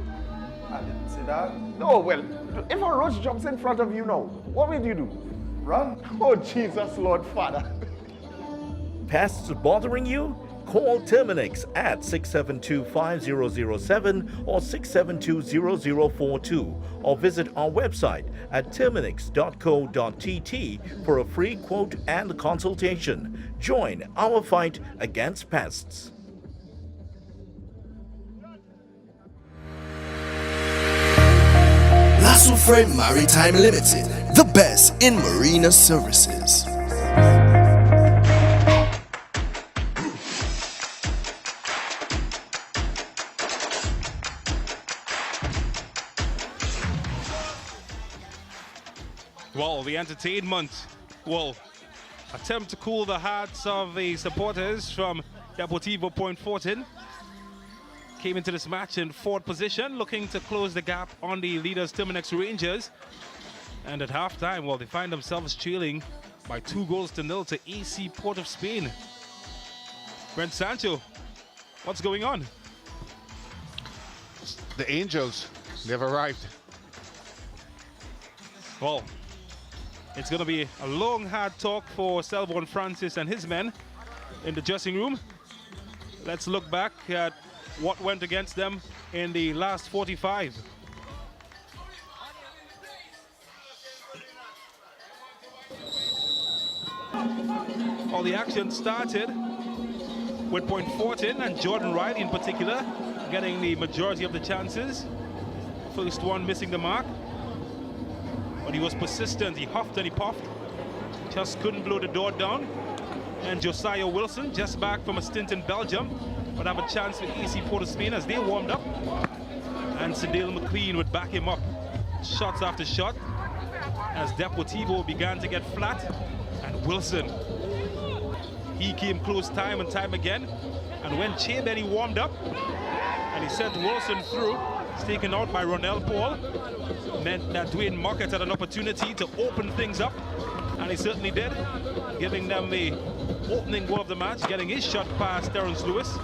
I didn't say that. No, well, if a roach jumps in front of you now, what will you do? Run. Oh, Jesus, Lord Father. Pests bothering you? Call Terminix at 672-5007 or 672-0042 or visit our website at terminix.co.tt for a free quote and consultation. Join our fight against pests. Lasso Frame Maritime Limited, the best in marina services. Well, the entertainment will attempt to cool the hearts of the supporters from Deportivo Point Fortin. Came into this match in fourth position, looking to close the gap on the leaders Terminix Rangers. And at halftime, well, they find themselves trailing by 2-0 to AC Port of Spain. Brent Sancho, what's going on? The Angels, they've arrived. Well, it's going to be a long, hard talk for Selvon Francis and his men in the dressing room. Let's look back at what went against them in the last 45. All the action started with Point Fortin and Jordan Riley in particular getting the majority of the chances. First one missing the mark. But he was persistent, he huffed and he puffed. Just couldn't blow the door down. And Josiah Wilson, just back from a stint in Belgium, would have a chance with AC Port of Spain as they warmed up. And Cedale McLean would back him up. Shots after shot. As Deportivo began to get flat. And Wilson, he came close time and time again. And when Che Benny warmed up, and he sent Wilson through, it's taken out by Ronell Paul. Meant that Dwayne Marquette had an opportunity to open things up, and he certainly did, giving them the opening goal of the match, getting his shot past Terence Lewis,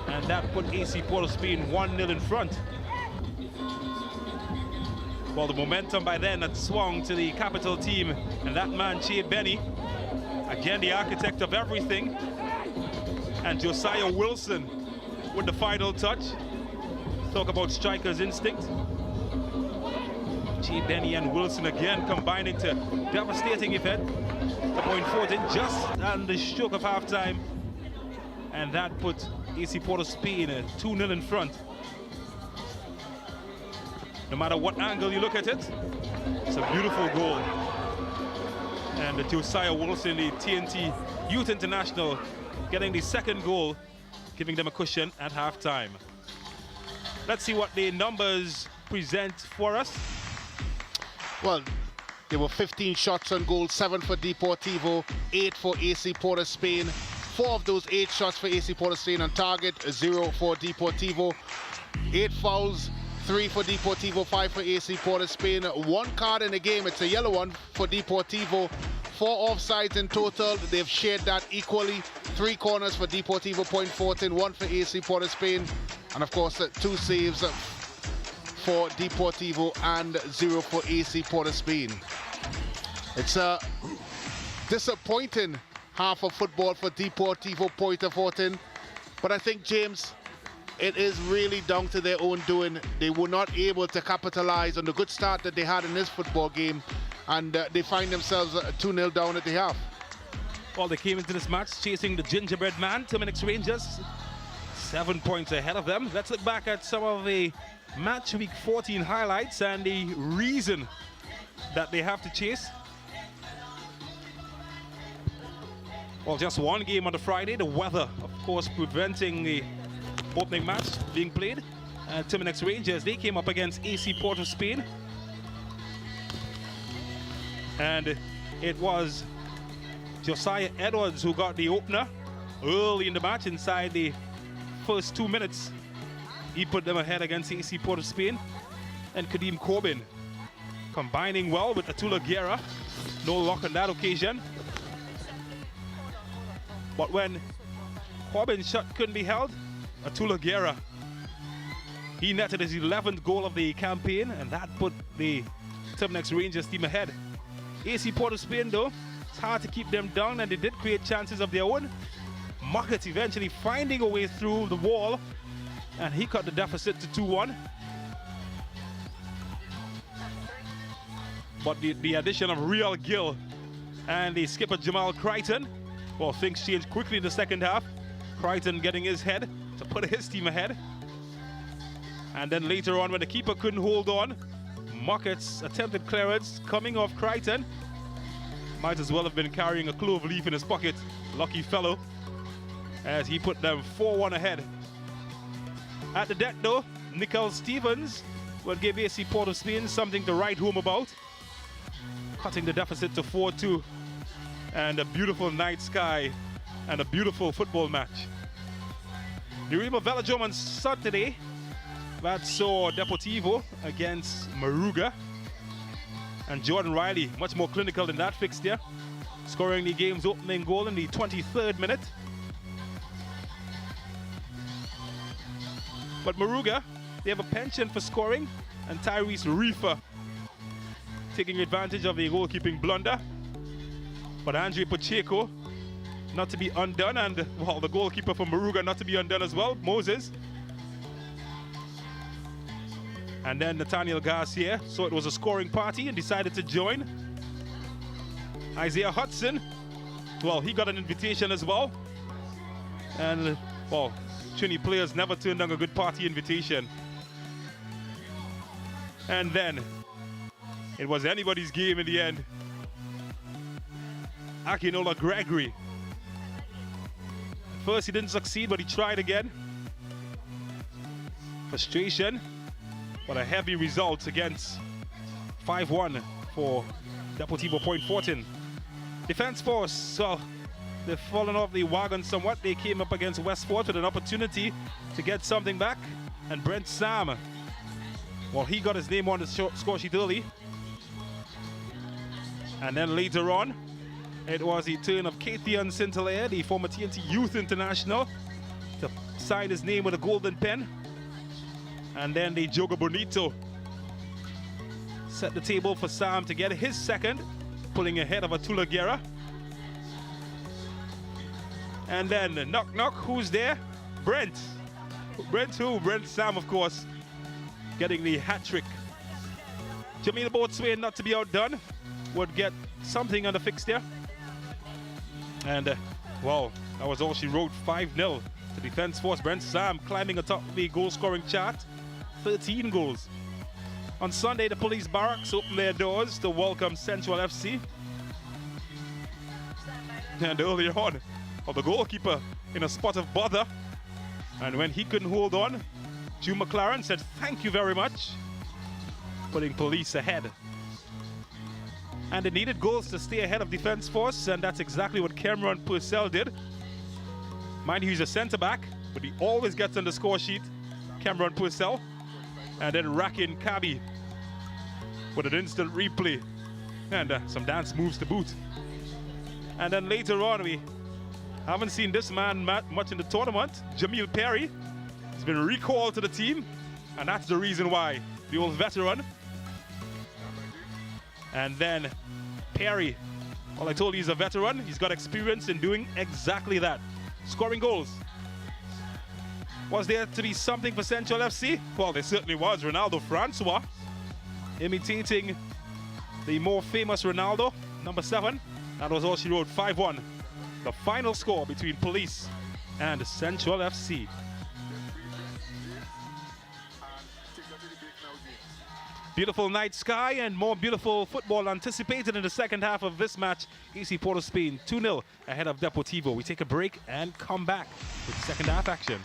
and that put AC Port of Spain 1-0 in front. Well, the momentum by then had swung to the capital team, and that man, Che Benny, again the architect of everything, and Josiah Wilson with the final touch. Talk about striker's instinct. Che Benny and Wilson again combining to devastating effect. The Point Fortin just on the stroke of halftime, and that put AC Port of Spain 2-0 in front. No matter what angle you look at it, it's a beautiful goal. And the Josiah Wilson, the TNT Youth International, getting the second goal, giving them a cushion at halftime. Let's see what the numbers present for us. Well, there were 15 shots on goal, 7 for Deportivo, 8 for AC Port of Spain. 4 of those 8 shots for AC Port of Spain on target, 0 for Deportivo. 8 fouls, 3 for Deportivo, 5 for AC Port of Spain. 1 card in the game, it's a yellow one for Deportivo. 4 offsides in total, they've shared that equally. 3 corners for Deportivo Point Fortin, 1 for AC Port of Spain. And of course, 2 saves for Deportivo and 0 for AC Port of Spain. It's a disappointing half of football for Deportivo Point Fortin, but I think, James, it is really down to their own doing. They were not able to capitalize on the good start that they had in this football game, and they find themselves 2-0 down at the half. Well, they came into this match chasing the gingerbread man, Terminix Rangers, 7 points ahead of them. Let's look back at some of the Matchweek 14 highlights and the reason that they have to chase. Well, just one game on the Friday. The weather, of course, preventing the opening match being played. And Terminix Rangers, they came up against AC Port of Spain. And it was Josiah Edwards who got the opener early in the match. Inside the first 2 minutes, he put them ahead against AC Port of Spain. And Kadeem Corbin combining well with Atula Guerra. No luck on that occasion. But when Corbin's shot couldn't be held, Atula Guerra, he netted his 11th goal of the campaign, and that put the Terminix Rangers team ahead. AC Port of Spain, though, it's hard to keep them down, and they did create chances of their own. Muckett eventually finding a way through the wall, and he cut the deficit to 2-1. But the addition of Real Gill and the skipper Jamal Crichton, well, things changed quickly in the second half. Crichton getting his head to put his team ahead. And then later on, when the keeper couldn't hold on, Muckett's attempted clearance coming off Crichton. Might as well have been carrying a clove leaf in his pocket. Lucky fellow, as he put them 4-1 ahead. At the deck, though, Nickel Stevens will give AC Port of Spain something to write home about, cutting the deficit to 4-2. And a beautiful night sky and a beautiful football match. The Rima Velodrome on Saturday, that saw Deportivo against Maruga. And Jordan Riley, much more clinical than that fixture, scoring the game's opening goal in the 23rd minute. But Maruga, they have a penchant for scoring, and Tyrese Reefer taking advantage of the goalkeeping blunder. But Andre Pacheco not to be undone, and well, the goalkeeper from Maruga not to be undone as well, Moses. And then Nathaniel Garcia, so it was a scoring party and decided to join. Isaiah Hudson, well, he got an invitation as well. And well, Trini players never turned down a good party invitation. And then it was anybody's game in the end. Akinola Gregory. First he didn't succeed, but he tried again. Frustration, but a heavy result against 5-1 for Deportivo Point Fortin. Defense Force, well, they've fallen off the wagon somewhat. They came up against Westport with an opportunity to get something back. And Brent Sam, well, he got his name on the score sheet early. And then later on, it was the turn of Kathian St-Hilaire, the former TNT Youth International, to sign his name with a golden pen. And then the Jogo Bonito set the table for Sam to get his second, pulling ahead of Atula Guerra. And then knock knock, who's there? Brent. Brent who? Brent Sam, of course, getting the hat trick. Jamil Boatswain, not to be outdone, would get something on the fixture. And well, that was all she wrote. 5-0 to Defense Force. Brent Sam climbing atop the goal scoring chart, 13 goals. On Sunday, the police barracks opened their doors to welcome Central FC. And earlier on, the goalkeeper in a spot of bother. And when he couldn't hold on, Drew McLaren said, "Thank you very much," putting police ahead. And they needed goals to stay ahead of Defense Force, and that's exactly what Cameron Purcell did. Mind you, he's a centre-back, but he always gets on the score sheet, Cameron Purcell. And then Rakin Kabi with an instant replay and some dance moves to boot. And then later on, we haven't seen this man much in the tournament. Jamil Perry has been recalled to the team, and that's the reason why. The old veteran. And then Perry, well, I told you he's a veteran. He's got experience in doing exactly that, scoring goals. Was there to be something for Central FC? Well, there certainly was. Ronaldo Francois imitating the more famous Ronaldo, number 7. That was all she wrote, 5-1. The final score between Police and Central FC. Beautiful night sky and more beautiful football anticipated in the second half of this match. AC Port of Spain 2-0 ahead of Deportivo. We take a break and come back with second half action.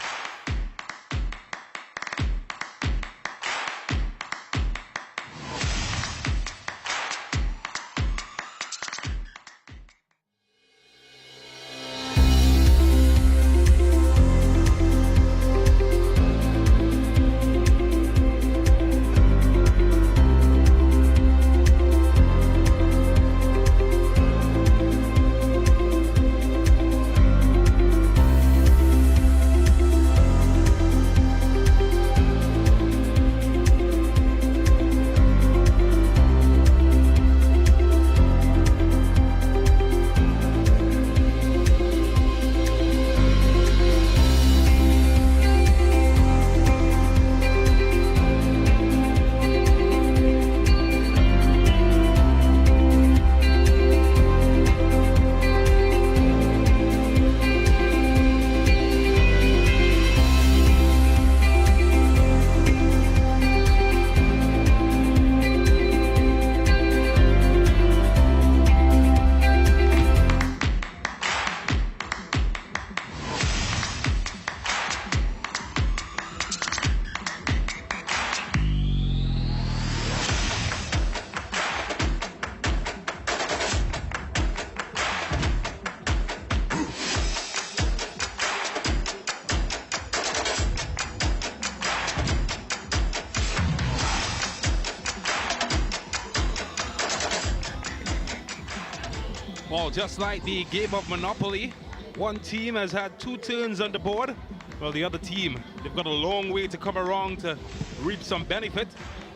Well, just like the game of Monopoly, one team has had 2 turns on the board. Well, the other team, they've got a long way to come around to reap some benefit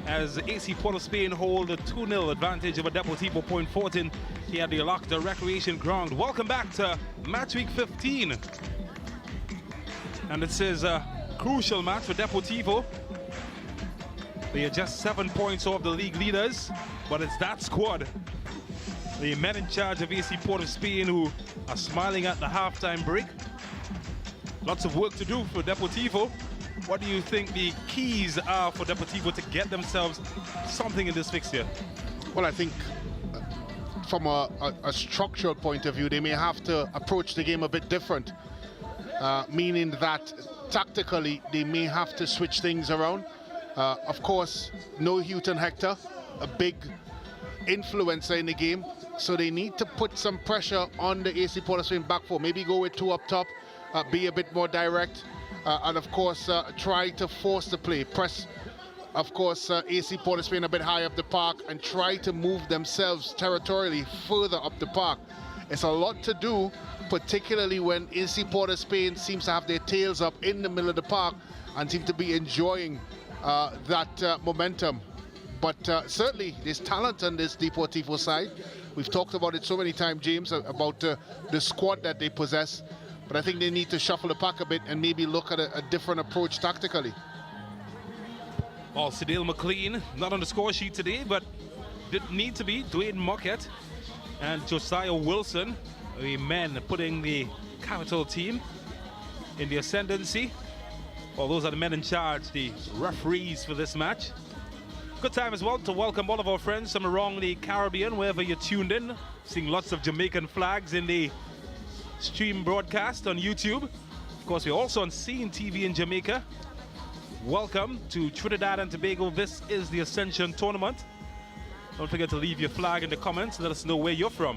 as AC Port of Spain hold a 2-0 advantage over Deportivo Point Fortin here at the Lochta Recreation Ground. Welcome back to Matchweek 15. And this is a crucial match for Deportivo. They are just 7 points off the league leaders, but it's that squad, the men in charge of AC Port of Spain, who are smiling at the halftime break. Lots of work to do for Deportivo. What do you think the keys are for Deportivo to get themselves something in this fixture? Well, I think from a structural point of view, they may have to approach the game a bit different, meaning that tactically they may have to switch things around. Of course, no Houghton Hector, a big influencer in the game, so they need to put some pressure on the AC Port of Spain back four. Maybe go with 2 up top, be a bit more direct, and of course try to force the play, press of course AC Port of Spain a bit high up the park and try to move themselves territorially further up the park. It's a lot to do, particularly when AC Port of Spain seems to have their tails up in the middle of the park and seem to be enjoying that momentum. But certainly there's talent on this Deportivo side. We've talked about it so many times, James, about the squad that they possess. But I think they need to shuffle the pack a bit and maybe look at a different approach tactically. Well, Cedale McLean, not on the score sheet today, but didn't need to be. Dwayne Muckett and Josiah Wilson, the men putting the capital team in the ascendancy. Well, those are the men in charge, the referees for this match. Good time as well to welcome all of our friends from around the Caribbean, wherever you're tuned in. Seeing lots of Jamaican flags in the stream broadcast on YouTube. Of course, we're also on Scene TV in Jamaica. Welcome to Trinidad and Tobago. This is the Ascension tournament. Don't forget to leave your flag in the comments. Let us know where you're from.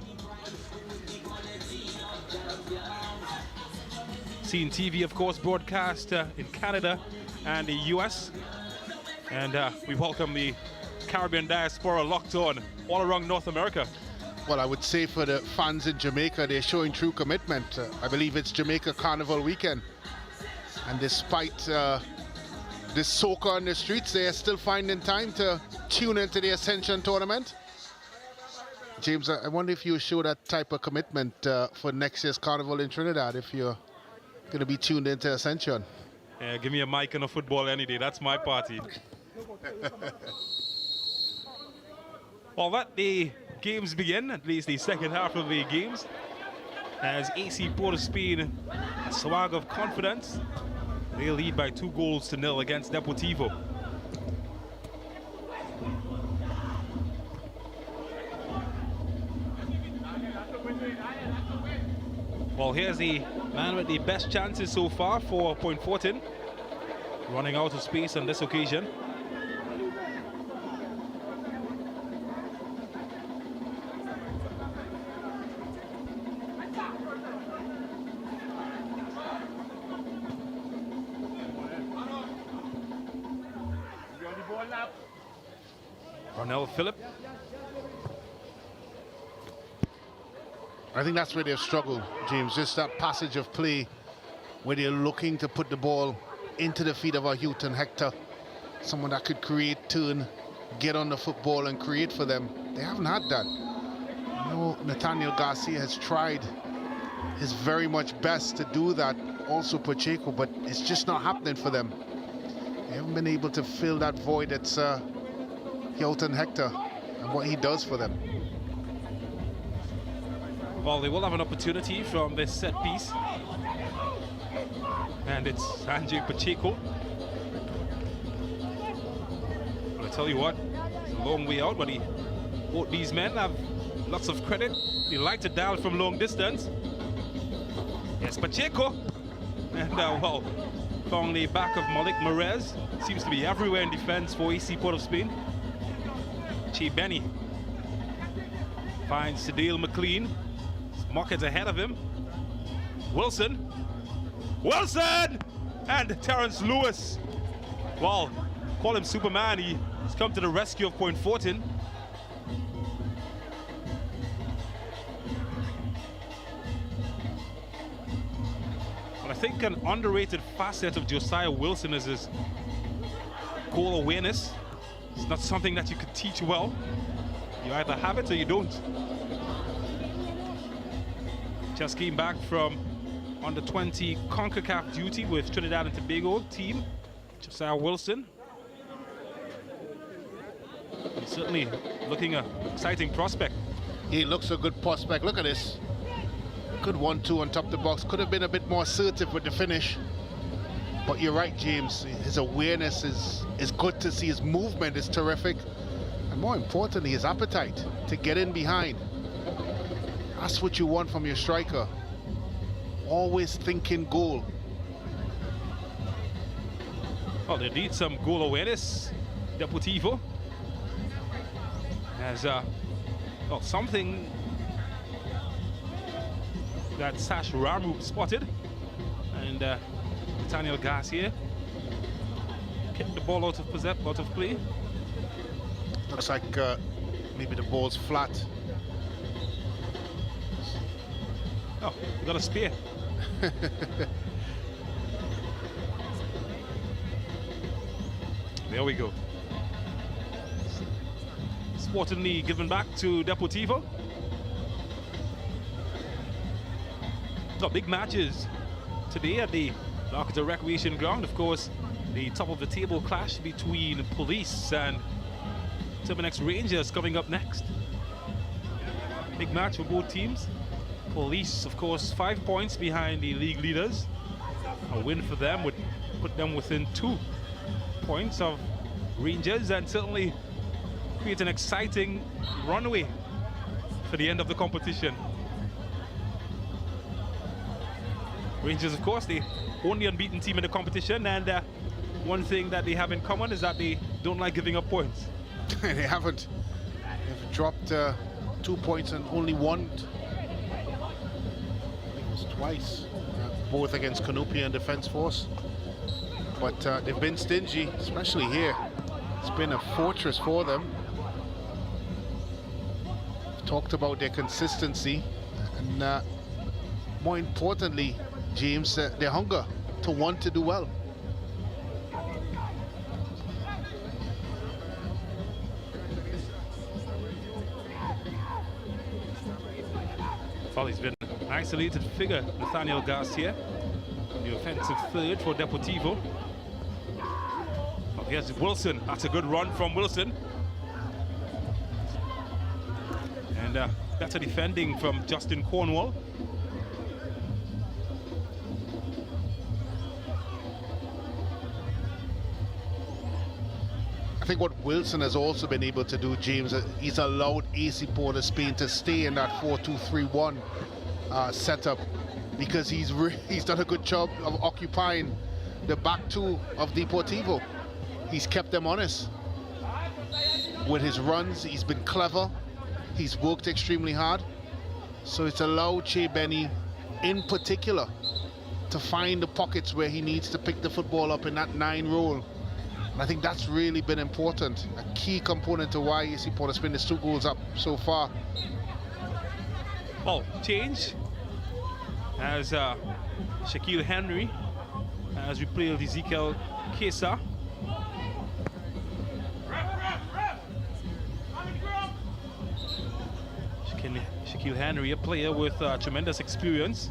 Scene TV, of course, broadcast in Canada and the US. And we welcome the Caribbean diaspora locked on all around North America. Well, I would say for the fans in Jamaica, they're showing true commitment. I believe it's Jamaica Carnival weekend. And despite this soca on the streets, they are still finding time to tune into the Ascension tournament. James, I wonder if you show that type of commitment for next year's Carnival in Trinidad, if you're going to be tuned into Ascension. Yeah, give me a mic and a football any day. That's my party. Well, let the games begin, at least the second half of the games, as AC Port of Spain, a swag of confidence. They lead by 2-0 against Deportivo. Well, here's the man with the best chances so far for Point Fortin. Running out of space on this occasion. Ronell Phillip. I think that's where they've struggled, James. Just that passage of play where they're looking to put the ball into the feet of a Houghton Hector, someone that could create, turn, get on the football and create for them. They haven't had that. I know Nathaniel Garcia has tried his very much best to do that, also Pacheco, but it's just not happening for them. They haven't been able to fill that void that's Houghton Hector and what he does for them. Well, they will have an opportunity from this set piece. And it's Sanjay Pacheco. But I tell you what, it's a long way out, but both these men have lots of credit. They like to dial from long distance. Yes, Pacheco. And well, found the back of Malik Merez. Seems to be everywhere in defense for AC Port of Spain. Che Benny finds Sadil McLean. Mockett ahead of him. Wilson. And Terrence Lewis. Well, call him Superman. He's come to the rescue of Point Fortin. But I think an underrated facet of Josiah Wilson is his goal awareness. It's not something that you could teach well. You either have it or you don't. Just came back from under 20 CONCACAF duty with Trinidad and Tobago team, Josiah Wilson. He's certainly looking an exciting prospect. He looks a good prospect. Look at this. Good 1-2 on top of the box. Could have been a bit more assertive with the finish. But you're right, James. His awareness is good to see. His movement is terrific. And more importantly, his appetite to get in behind. That's what you want from your striker. Always thinking goal. Well, they need some goal awareness, Deportivo. As well, something that Sash Ramu spotted. And Nathaniel Garcia kicked the ball out of play. Looks like maybe the ball's flat. Oh, we got a spear. There we go. Sportingly given back to Deportivo. So big matches today at the Locator Recreation Ground. Of course, the top of the table clash between Police and Turbinex Rangers coming up next. Big match for both teams. Police, of course, 5 points behind the league leaders. A win for them would put them within 2 points of Rangers and certainly create an exciting runway for the end of the competition. Rangers, of course, the only unbeaten team in the competition, and one thing that they have in common is that they don't like giving up points. They haven't. They've dropped 2 points and only won. Twice, both against Canopia and Defence Force, but they've been stingy, especially here. It's been a fortress for them. We've talked about their consistency and more importantly, James, their hunger to want to do well. Well, he's been an isolated figure, Nathaniel Garcia, the offensive third for Deportivo. Oh, here's Wilson. That's a good run from Wilson. And better defending from Justin Cornwall. I think what Wilson has also been able to do, James, he's allowed AC Port of Spain to stay in that 4-2-3-1 setup, because he's done a good job of occupying the back two of Deportivo. He's kept them honest with his runs. He's been clever. He's worked extremely hard. So it's allowed Che Benny, in particular, to find the pockets where he needs to pick the football up in that 9 role. And I think that's really been important, a key component to why AC Port of Spain is 2 goals up so far. Oh, change as Shaquille Henry has replaced Ezekiel Kesa. Shaquille Henry, a player with tremendous experience.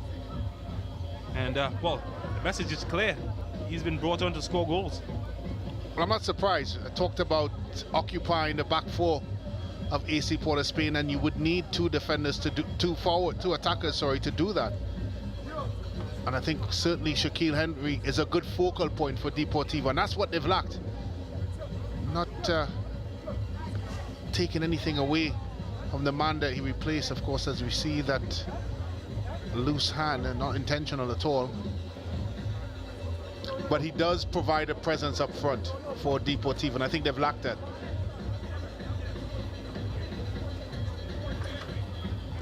And, well, the message is clear. He's been brought on to score goals. Well, I'm not surprised. I talked about occupying the back 4 of AC Port of Spain, and you would need 2 defenders to do 2 attackers, to do that. And I think certainly Shaquille Henry is a good focal point for Deportivo, and that's what they've lacked. Not taking anything away from the man that he replaced, of course, as we see that loose hand, and not intentional at all. But he does provide a presence up front for Deportivo, and I think they've lacked that.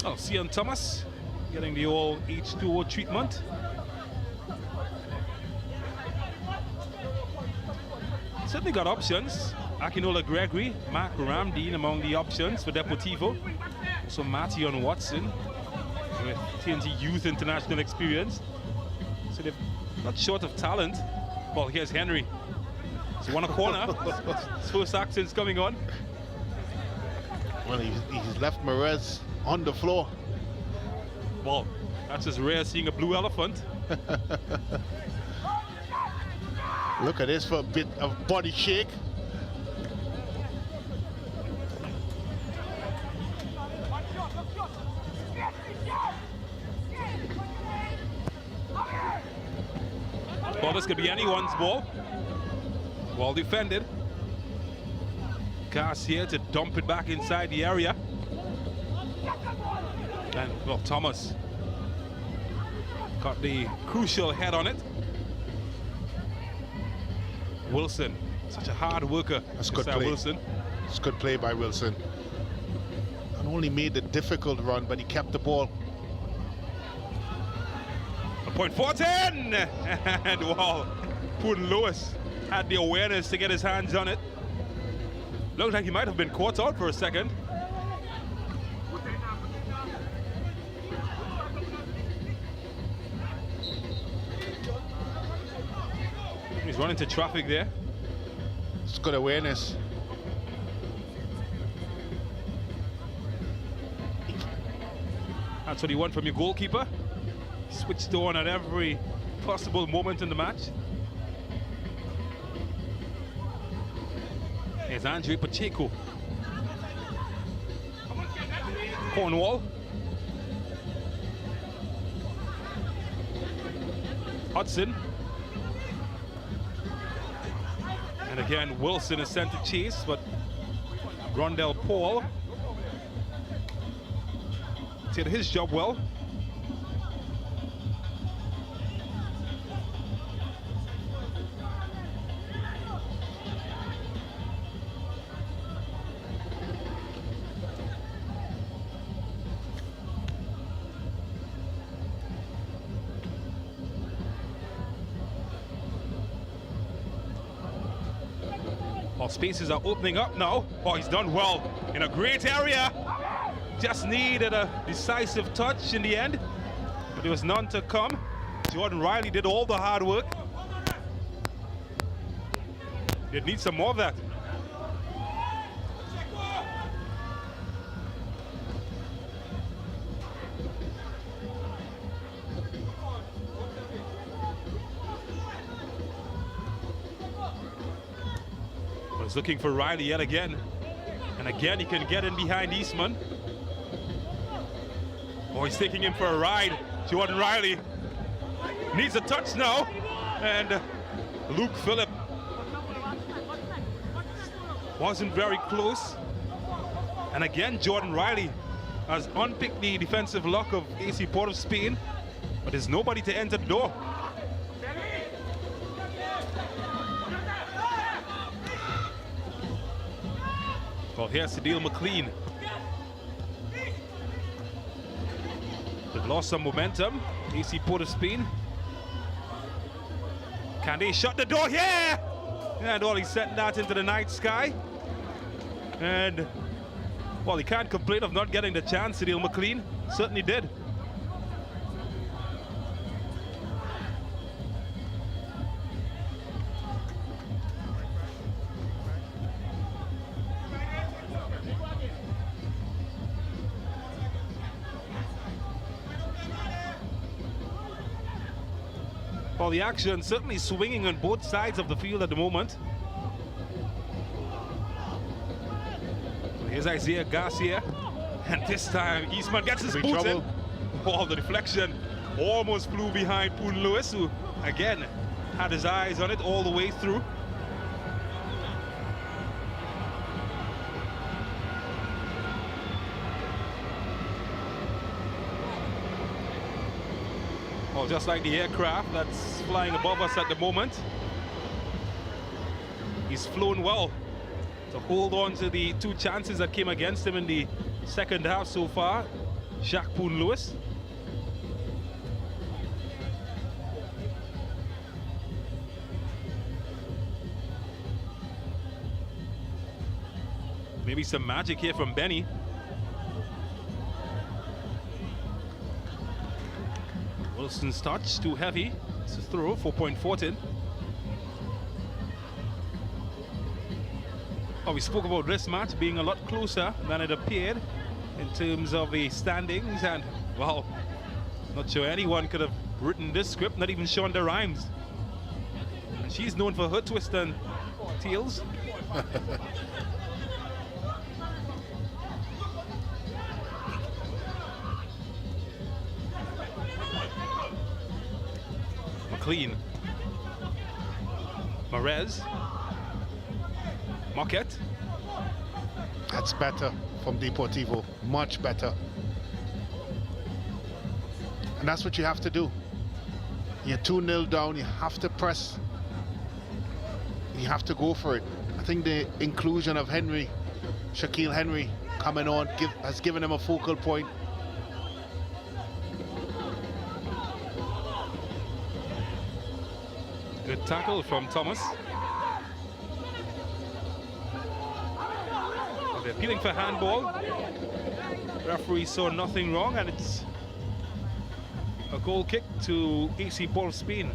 Oh, Cian Thomas getting the old H2O treatment. Certainly got options. Akinola Gregory, Mark Ramdeen among the options for Deportivo. Also Matthew Watson with TNT Youth International experience. So they're not short of talent. Well, here's Henry. He's won a corner. His first action's coming on. Well, he's left Merez on the floor. Well, that's as rare as seeing a blue elephant. Look at this for a bit of body shake. Well, this could be anyone's ball. Well defended. Garcia to dump it back inside the area. And, well, Thomas got the crucial head on it. Wilson, such a hard worker. That's good play. Wilson. It's good play by Wilson. Not only made the difficult run, but he kept the ball. Point 410! And wow, Putin Lewis had the awareness to get his hands on it. Looked like he might have been caught out for a second. He's running into traffic there. It's good awareness. That's what you want from your goalkeeper. Switched on at every possible moment in the match. Here's Andre Pacheco. Cornwall. Hudson. And again, Wilson is sent to chase, but Rondell Paul did his job well. Spaces are opening up now. Oh, he's done well in a great area. Just needed a decisive touch in the end, but there was none to come. Jordan Riley did all the hard work. You'd need some more of that. He's looking for Riley yet again. And again, he can get in behind Eastman. Oh, he's taking him for a ride. Jordan Riley needs a touch now. And Luke Phillip wasn't very close. And again, Jordan Riley has unpicked the defensive lock of AC Port of Spain, but there's nobody to enter the door. Well, here's Cedil McLean. They've lost some momentum. AC Port of Spain. Can they shut the door? Yeah! And Ollie sent that into the night sky. And, well, he can't complain of not getting the chance. Cedil McLean certainly did. Well, the action certainly swinging on both sides of the field at the moment. Here's Isaiah Garcia, and this time Eastman gets his boots in. Oh, the deflection almost flew behind Poon Lewis, who again had his eyes on it all the way through. Well, just like the aircraft that's flying above us at the moment, he's flown well to hold on to the two chances that came against him in the second half so far. Jacques Poon Lewis. Maybe some magic here from Benny. Wilson's touch, too heavy. It's a throw, 4-point-14. Oh, we spoke about this match being a lot closer than it appeared in terms of the standings, and, well, not sure anyone could have written this script, not even Shonda Rhimes. And she's known for her twist and tails. McLean, Marez, Marquette. That's better from Deportivo, much better. And that's what you have to do. You're 2-0 down, you have to press. You have to go for it. I think the inclusion of Henry, Shaquille Henry, coming on has given him a focal point. Good tackle from Thomas. Well, they're appealing for handball. Referee saw nothing wrong, and it's a goal kick to AC Port of Spain.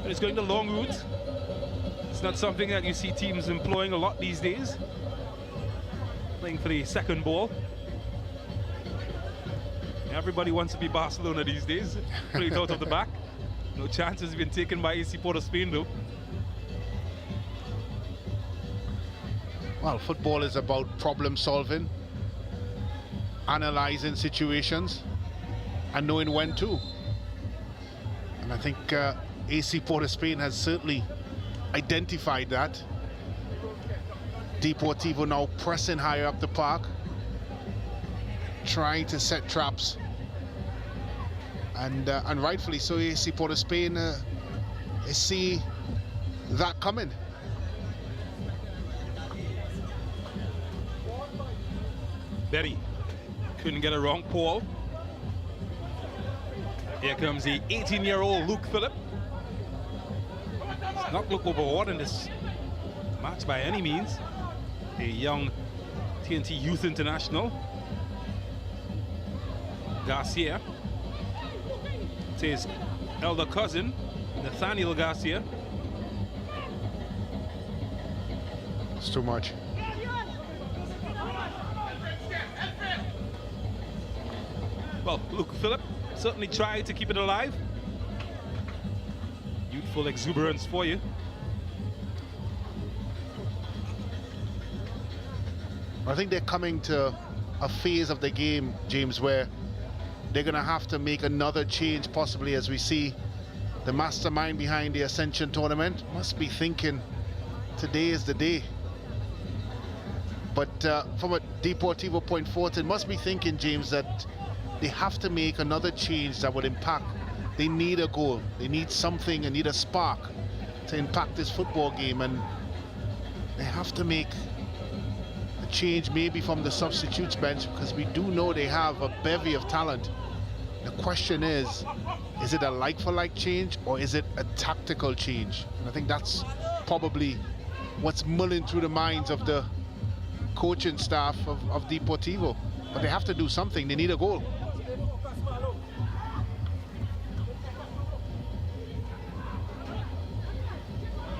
It's going the long route. It's not something that you see teams employing a lot these days. Playing for the second ball. Everybody wants to be Barcelona these days. Played out of the back. No chances been taken by AC Port of Spain though. Well, football is about problem solving, analyzing situations, and knowing when to. And I think AC Port of Spain has certainly identified that. Deportivo now pressing higher up the park, trying to set traps, and rightfully so. AC Port of Spain see that coming. Betty couldn't get it wrong. Paul. Here comes the 18-year-old Luke Phillip. He's not look overawed in this match by any means. A young TNT Youth International. Garcia. It's his elder cousin, Nathaniel Garcia. It's too much. Well, Luke Phillip certainly tried to keep it alive. full exuberance for you. I think they're coming to a phase of the game, James, where they're going to have to make another change, possibly, as we see the mastermind behind the Ascension tournament must be thinking today is the day. But from a Deportivo point forward, it must be thinking, James, that they have to make another change that would impact. They need a goal, they need something, they need a spark to impact this football game, and they have to make a change maybe from the substitutes bench, because we do know they have a bevy of talent. The question is it a like-for-like change or is it a tactical change? And I think that's probably what's mulling through the minds of the coaching staff of Deportivo. But they have to do something, they need a goal.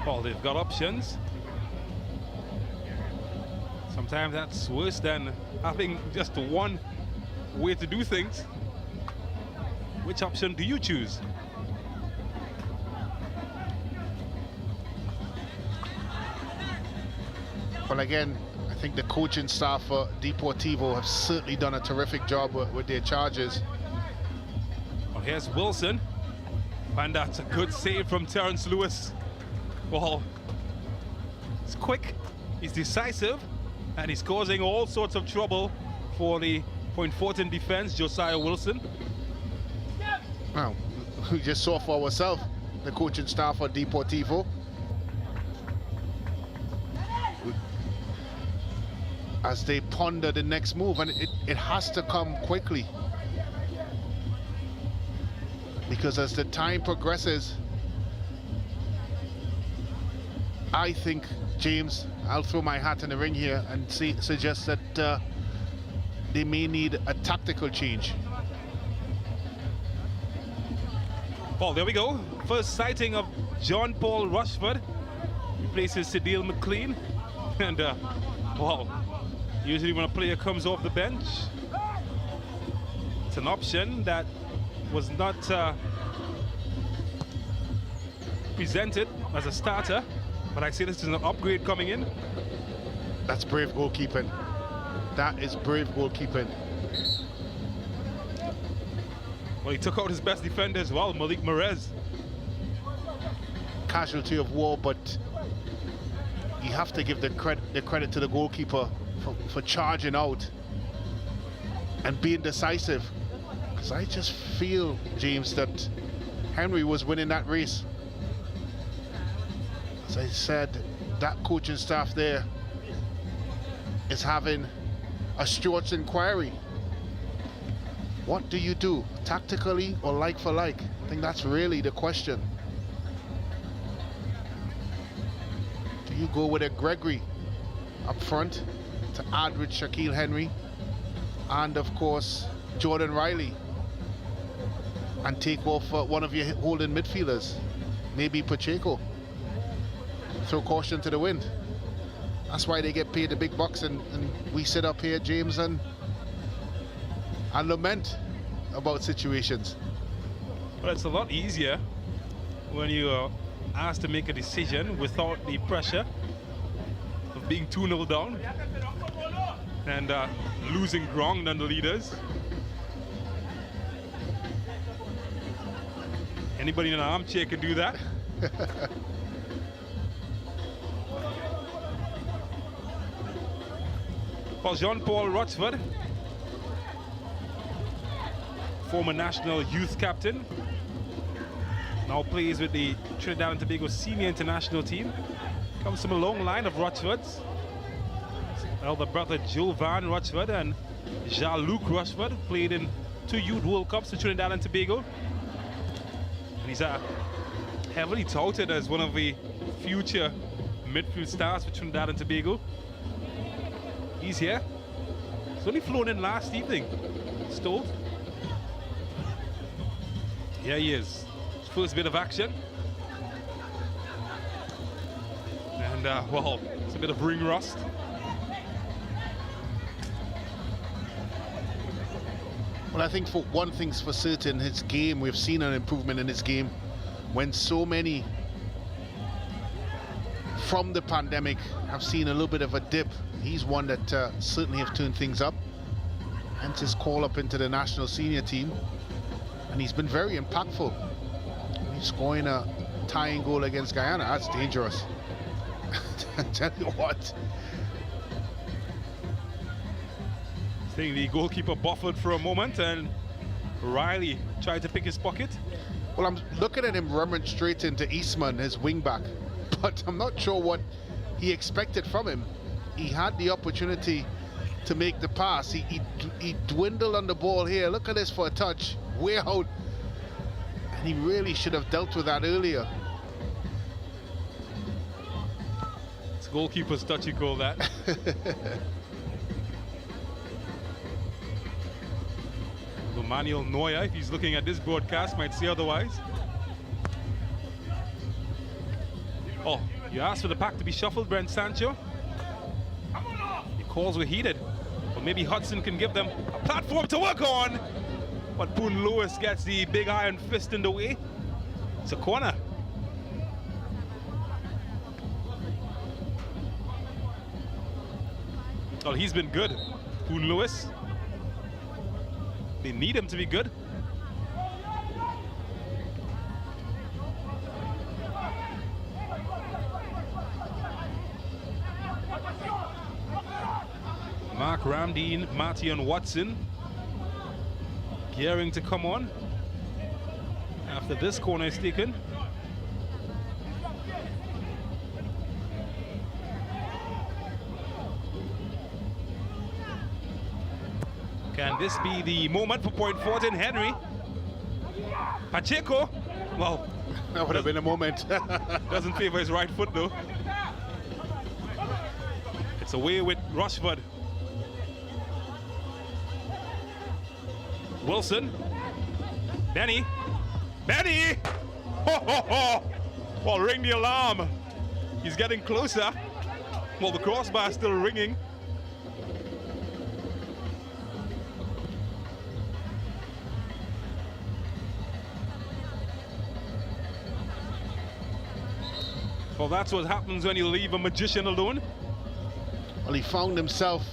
Well, they've got options. Sometimes that's worse than having just one way to do things. Which option do you choose? Well, again, I think the coaching staff for Deportivo have certainly done a terrific job with their charges. Well, here's Wilson, and that's a good save from Terence Lewis. Well, he's quick, he's decisive, and he's causing all sorts of trouble for the Point Fortin defense, Josiah Wilson. Well, we just saw for ourselves the coaching staff for Deportivo. As they ponder the next move, and it has to come quickly. Because as the time progresses, I think, James, I'll throw my hat in the ring here and suggest that they may need a tactical change. Well, there we go. First sighting of John Paul Rushford. Replaces Cedile McLean. And, well, usually when a player comes off the bench, it's an option that was not presented as a starter. But I say this is an upgrade coming in. That's brave goalkeeping. That is brave goalkeeping. Well, he took out his best defender as well, Malik Merez. Casualty of war, but you have to give the credit to the goalkeeper for charging out and being decisive. Because I just feel, James, that Henry was winning that race. As I said, that coaching staff there is having a Stewart's inquiry. What do you do, tactically or like for like? I think that's really the question. Do you go with a Gregory up front to add with Shaquille Henry and of course Jordan Riley, and take off one of your holding midfielders, maybe Pacheco? Throw caution to the wind. That's why they get paid the big bucks, and we sit up here, James, and lament about situations. Well, it's a lot easier when you are asked to make a decision without the pressure of being 2-0 down and losing ground than the leaders. Anybody in an armchair can do that. Well, Jean-Paul Rochford, former national youth captain, now plays with the Trinidad and Tobago senior international team. Comes from a long line of Rochfords. Elder brother Jovan Rochford and Jean-Luc Rochford played in 2 Youth World Cups for Trinidad and Tobago. And he's heavily touted as one of the future midfield stars for Trinidad and Tobago. He's here. He's only flown in last evening. Stolt. Here he is. His first bit of action. And, well, it's a bit of ring rust. Well, I think for one thing's for certain, his game, we've seen an improvement in his game when so many from the pandemic have seen a little bit of a dip. He's one that certainly have turned things up. Hence his call up into the national senior team. And he's been very impactful. He's scoring a tying goal against Guyana. That's dangerous. I tell you what. Seeing the goalkeeper buffered for a moment, and Riley tried to pick his pocket. Well, I'm looking at him running straight into Eastman, his wingback, but I'm not sure what he expected from him. He had the opportunity to make the pass. He dwindled on the ball here. Look at this for a touch. Way out. And he really should have dealt with that earlier. It's goalkeeper's touch, you call that. Manuel Neuer, if he's looking at this broadcast, might say otherwise. Oh, you asked for the pack to be shuffled, Brent Sancho. The calls were heated. But maybe Hudson can give them a platform to work on. But Boone Lewis gets the big iron fist in the way. It's a corner. Well, he's been good, Boone Lewis. They need him to be good. Mark Ramdeen, Martion Watson gearing to come on after this corner is taken. Can this be the moment for Point Fortin? Henry. Pacheco. Well, that would have been a moment. Doesn't favor his right foot though. It's away with Rushford. Wilson. Benny. Benny! Ho, ho, ho. Well, ring the alarm. He's getting closer. Well, the crossbar is still ringing. Well, that's what happens when you leave a magician alone. Well, he found himself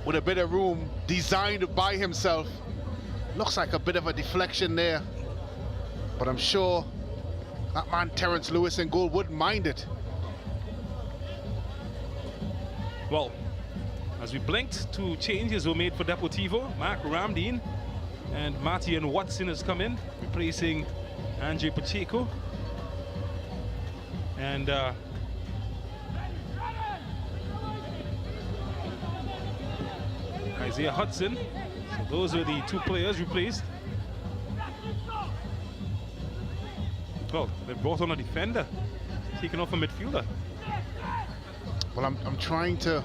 with a bit of room designed by himself. Looks like a bit of a deflection there. But I'm sure that man Terence Lewis in goal wouldn't mind it. Well, as we blinked, 2 changes were made for Deportivo. Mark Ramdeen and Martion Watson has come in, replacing Andre Pacheco. And Isaiah Hudson. So those are the 2 players replaced. Well, they brought on a defender, taking off a midfielder. Well, I'm trying to,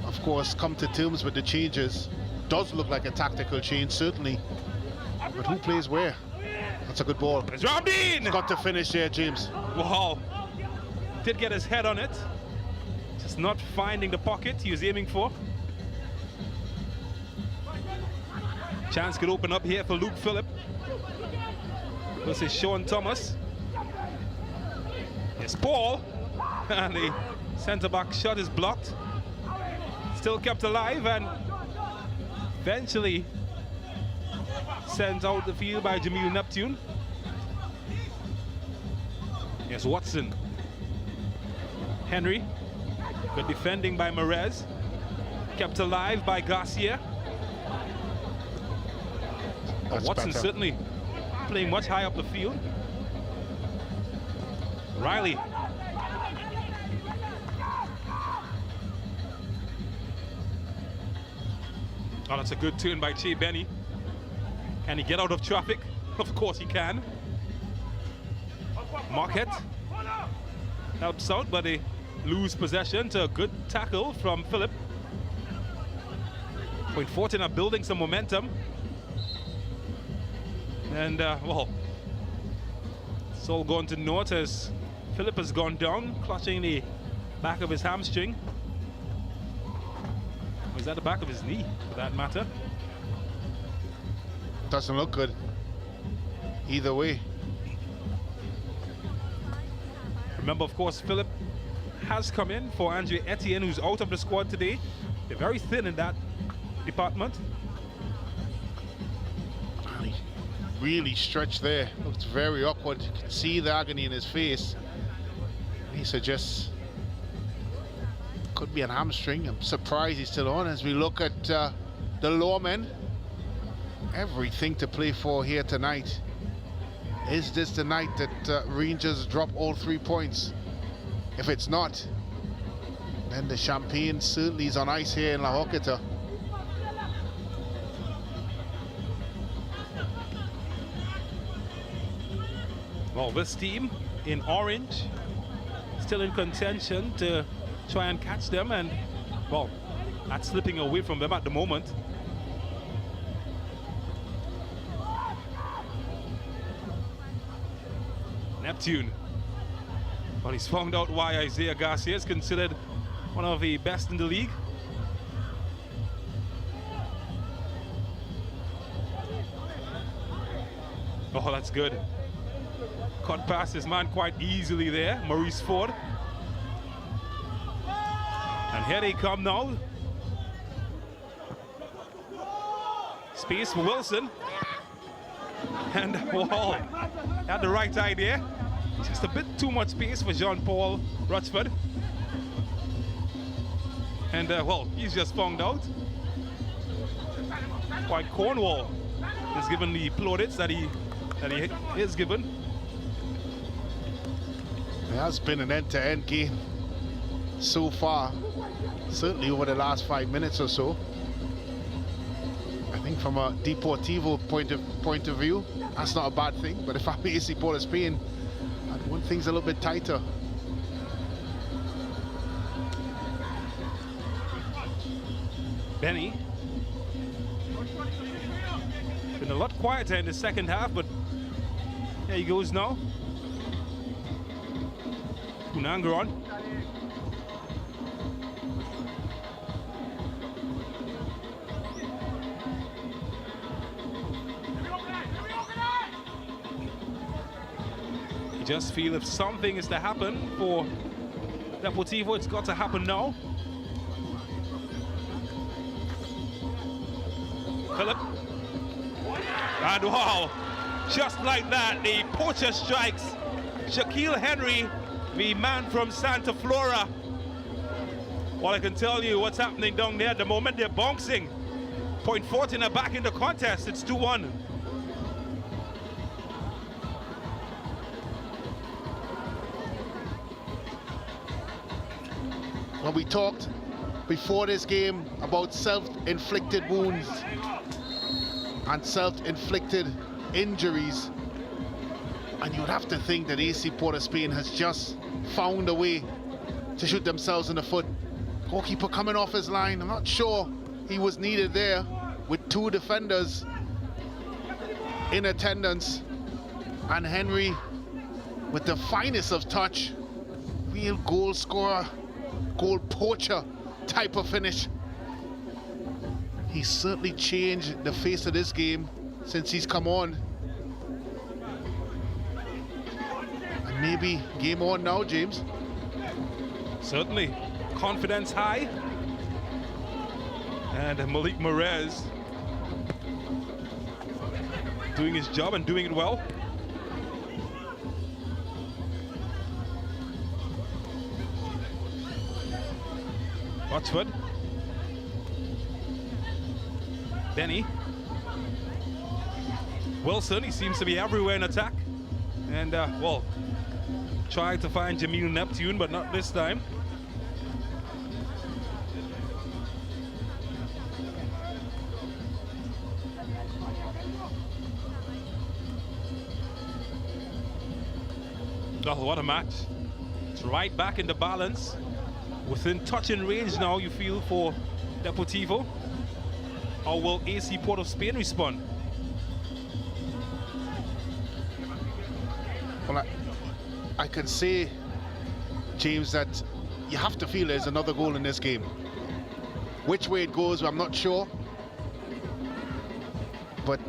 of course, come to terms with the changes. Does look like a tactical change, certainly. But who plays where? That's a good ball. It's Ramdeen! Got to finish there, James. Wow. Did get his head on it. Just not finding the pocket he was aiming for. Chance could open up here for Luke Phillip. This is Sean Thomas. It's Paul. And the centre-back shot is blocked. Still kept alive and eventually sent out the field by Jamil Neptune. Yes, Watson. Henry. Good defending by Merez. Kept alive by Garcia. Watson better. certainly playing much high up the field. Riley. Oh, that's a good turn by Che Benny. Can he get out of traffic? Of course he can. Marquette helps out, but they lose possession to a good tackle from Phillip. Point Fortin are building some momentum. And, well, it's all gone to naught as Phillip has gone down, clutching the back of his hamstring. Or is that the back of his knee, for that matter? Doesn't look good either way. Remember, of course, Philip has come in for Andre Etienne, who's out of the squad today. They're very thin in that department. Really stretched there. Looks very awkward. You can see the agony in his face. He suggests could be an hamstring. I'm surprised he's still on as we look at the lower men. Everything to play for here tonight. Is this the night that Rangers drop all 3 points? If it's not, then the champagne certainly is on ice here in La Hoqueta. Well, this team in orange still in contention to try and catch them, and well, that's slipping away from them at the moment. Neptune. Well, he's found out why Isaiah Garcia is considered one of the best in the league. Oh, that's good. Cut past his man quite easily there, Maurice Ford. And here they come now. Space for Wilson. And Wall had the right idea. Just a bit too much space for Jean-Paul Rochford. And well, he's just found out why Cornwall is given the plaudits that he is given. It has been an end-to-end game so far, certainly over the last 5 minutes or so. I think from a Deportivo point of view, that's not a bad thing. But if I'm AC Port of Spain, I'd want things a little bit tighter. Benny. Been a lot quieter in the second half, but there he goes now. Unangaron. You just feel if something is to happen for Deportivo, it's got to happen now. Philip. And wow, just like that, the poacher strikes. Shaquille Henry, the man from Santa Flora. Well, I can tell you what's happening down there at the moment. They're bouncing. Point 14 are back in the contest. It's 2-1. When we talked before this game about self-inflicted wounds and self-inflicted injuries, and you'd have to think that AC Port of Spain has just found a way to shoot themselves in the foot. Goalkeeper coming off his line. I'm not sure he was needed there with 2 defenders in attendance. And Henry with the finest of touch. Real goal scorer, goal poacher type of finish. He's certainly changed the face of this game since he's come on. And maybe game on now, James. Certainly. Confidence high. And Malik Morez doing his job and doing it well. Watford. Benny. Wilson, he seems to be everywhere in attack. And, well, tried to find Jamil Neptune, but not this time. Oh, what a match. It's right back in the balance. Within touching range now, you feel, for Deportivo. How will AC Port of Spain respond? Well, I can say, James, that you have to feel there's another goal in this game. Which way it goes, I'm not sure. But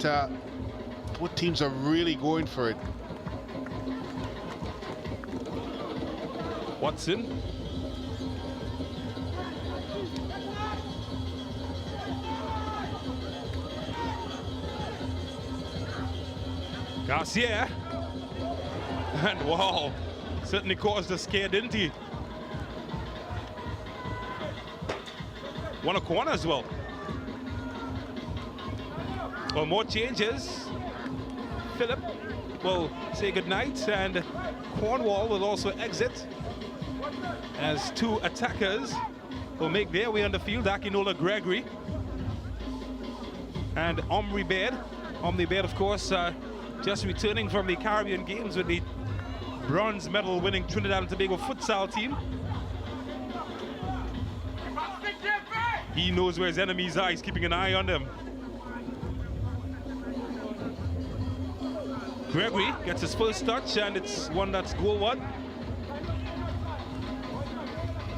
both teams are really going for it. Watson. Garcia. And wow, certainly caused a scare, didn't he? Won a corner as well. Well, more changes. Philip will say goodnight, and Cornwall will also exit as two attackers will make their way on the field. Akinola Gregory and Omri Baird. Omri Baird, of course, just returning from the Caribbean Games with the bronze medal winning Trinidad and Tobago futsal team. He knows where his enemies are. He's keeping an eye on them. Gregory gets his first touch, and it's one that's goal one.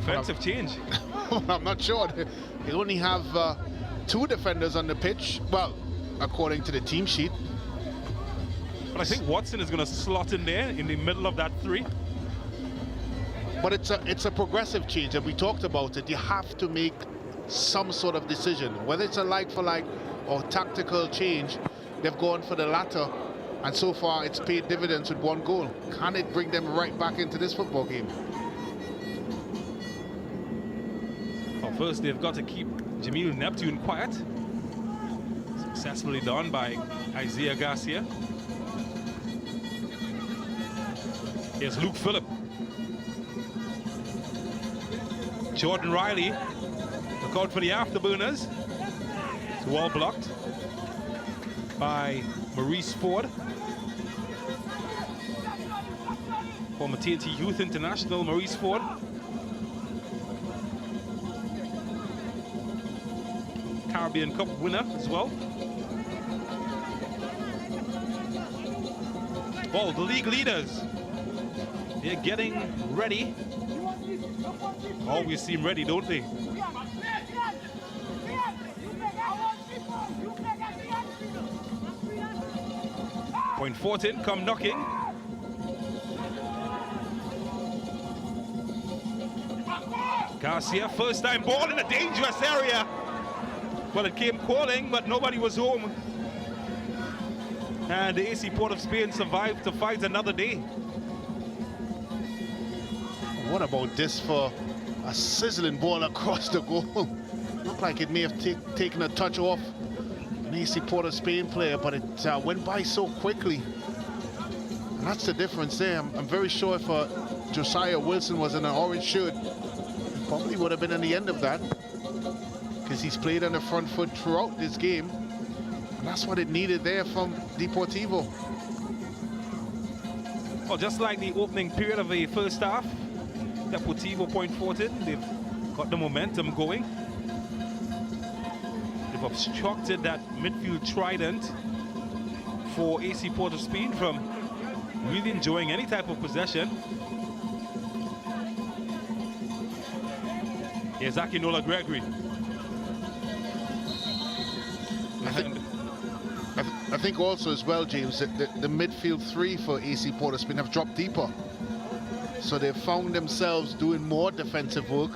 Offensive change. I'm not sure. They only have two defenders on the pitch. Well, according to the team sheet. But I think Watson is going to slot in there in the middle of that three. But it's a progressive change, and we talked about it. You have to make some sort of decision, whether it's a like for like or tactical change. They've gone for the latter, and so far it's paid dividends with one goal. Can it bring them right back into this football game? Well, first they've got to keep Jamil Neptune quiet. Successfully done by Isaiah Garcia. Here's Luke Phillip. Jordan Riley. Look out for the afterburners. It's well blocked by Maurice Ford. Former TNT Youth International, Maurice Ford. Caribbean Cup winner as well. Well, the league leaders, they're getting ready. Always seem ready, don't they? Point 14 come knocking. Garcia, first time ball in a dangerous area. Well, it came calling, but nobody was home. And the AC Port of Spain survived to fight another day. What about this for a sizzling ball across the goal? Looked like it may have taken a touch off an AC Port of Spain player, but it went by so quickly. And that's the difference there. I'm very sure if Josiah Wilson was in an orange shirt, he probably would have been in the end of that, because he's played on the front foot throughout this game. And that's what it needed there from Deportivo. Well, just like the opening period of the first half, Deportivo point 14, they've got the momentum going. They've obstructed that midfield trident for AC Port of Spain from really enjoying any type of possession. Here's Akinola Gregory. I think also as well, James, that the midfield three for AC Port of Spain have dropped deeper. So they've found themselves doing more defensive work.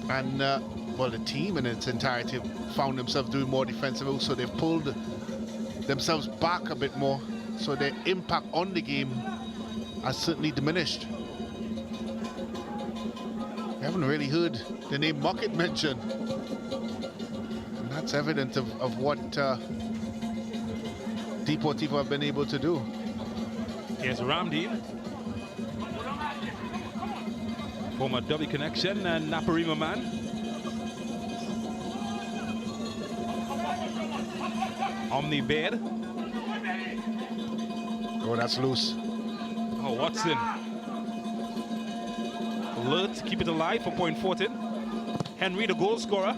And, well, the team in its entirety found themselves doing more defensive work. So they've pulled themselves back a bit more. So their impact on the game has certainly diminished. I haven't really heard the name Muckett mentioned. And that's evident of what Deportivo have been able to do. Here's Ramdeen. Former W Connection and Naparima man. Omni Baird. Oh, that's loose. Oh, Watson. Alert, keep it alive for point 14. Henry, the goal scorer.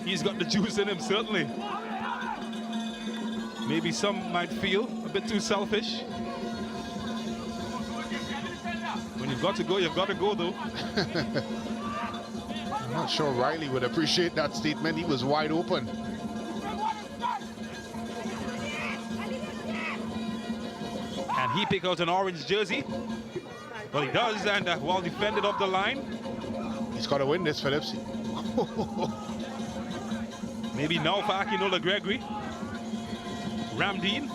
He's got the juice in him, certainly. Maybe some might feel a bit too selfish. When you've got to go, you've got to go, though. I'm not sure Riley would appreciate that statement. He was wide open. he pick out an orange jersey? Well, he does, and well defended off the line. He's got to win this, Phillips. Maybe now for Akinola Gregory. Ramdeen.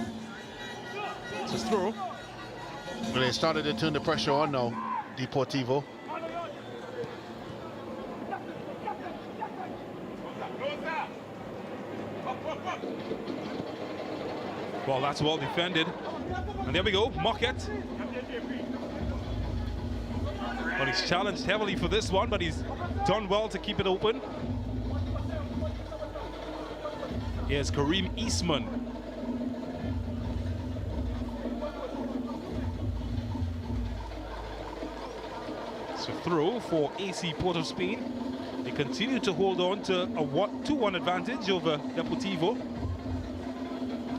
It's a throw. Well, they started to turn the pressure on now, Deportivo. Well, that's well defended. And there we go, Mocket. Well, he's challenged heavily for this one, but he's done well to keep it open. Here's Kareem Eastman. It's a throw for AC Port of Spain. They continue to hold on to a 2-1 advantage over Deportivo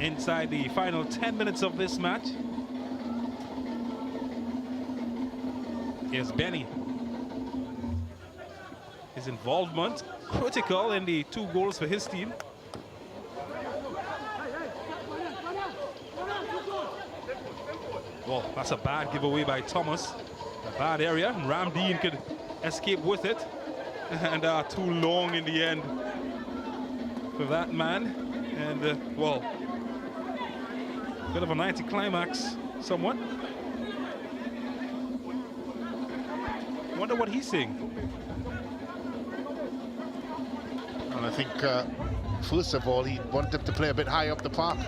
inside the final 10 minutes of this match. Here's Benny. His involvement critical in the 2 goals for his team. Well, that's a bad giveaway by Thomas. A bad area, and Ramdeen could escape with it. And too long in the end for that man. And well, bit of an anticlimax, somewhat. Wonder what he's seeing. And I think, first of all, he wanted to play a bit high up the park.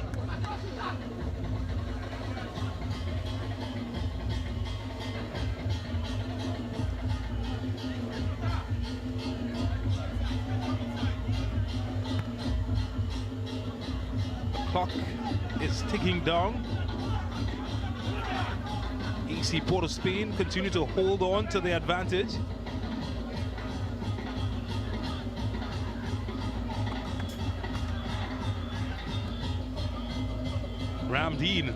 Clock is ticking down. AC Port of Spain continue to hold on to the advantage. Ramdeen.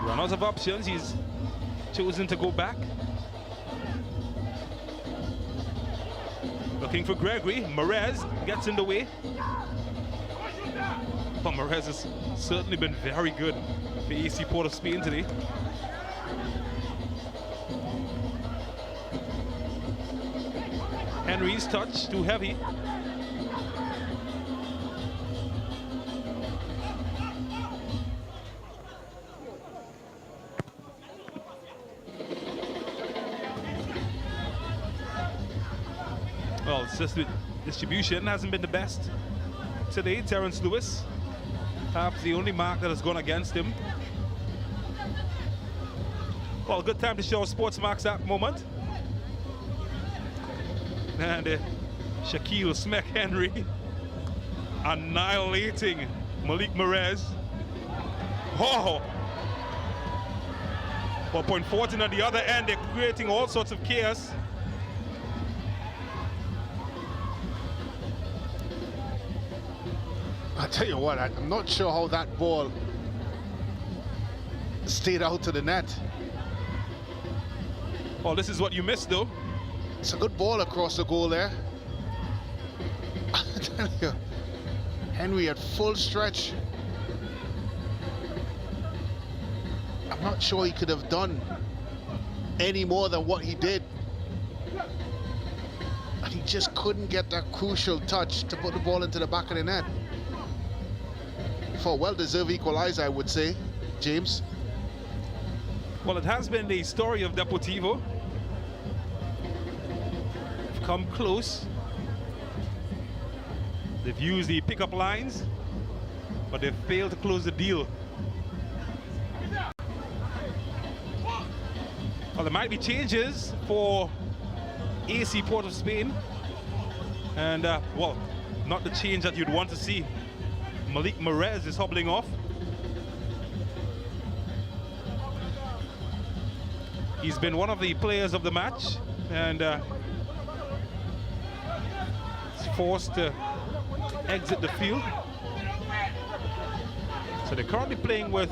Run out of options, he's chosen to go back. Looking for Gregory. Merez gets in the way. But Merez has certainly been very good for AC Port of Spain today. Henry's touch too heavy. Well, it's just the distribution hasn't been the best today. Terrence Lewis, perhaps the only mark that has gone against him. Well, good time to show sports marks at the moment. And Shaquille Smek Henry annihilating Malik Merez. Oh! Well, Point Fortin on the other end, they're creating all sorts of chaos. I tell you what, I'm not sure how that ball stayed out to the net. Well, this is what you missed, though. It's a good ball across the goal there. I tell you, Henry at full stretch. I'm not sure he could have done any more than what he did. And he just couldn't get that crucial touch to put the ball into the back of the net. For a well-deserved equalizer, I would say, James. Well, it has been the story of Deportivo. They've come close. They've used the pickup lines, but they've failed to close the deal. Well, there might be changes for AC Port of Spain. And, well, not the change that you'd want to see. Malik Merez is hobbling off. He's been one of the players of the match, and he's forced to exit the field. So they're currently playing with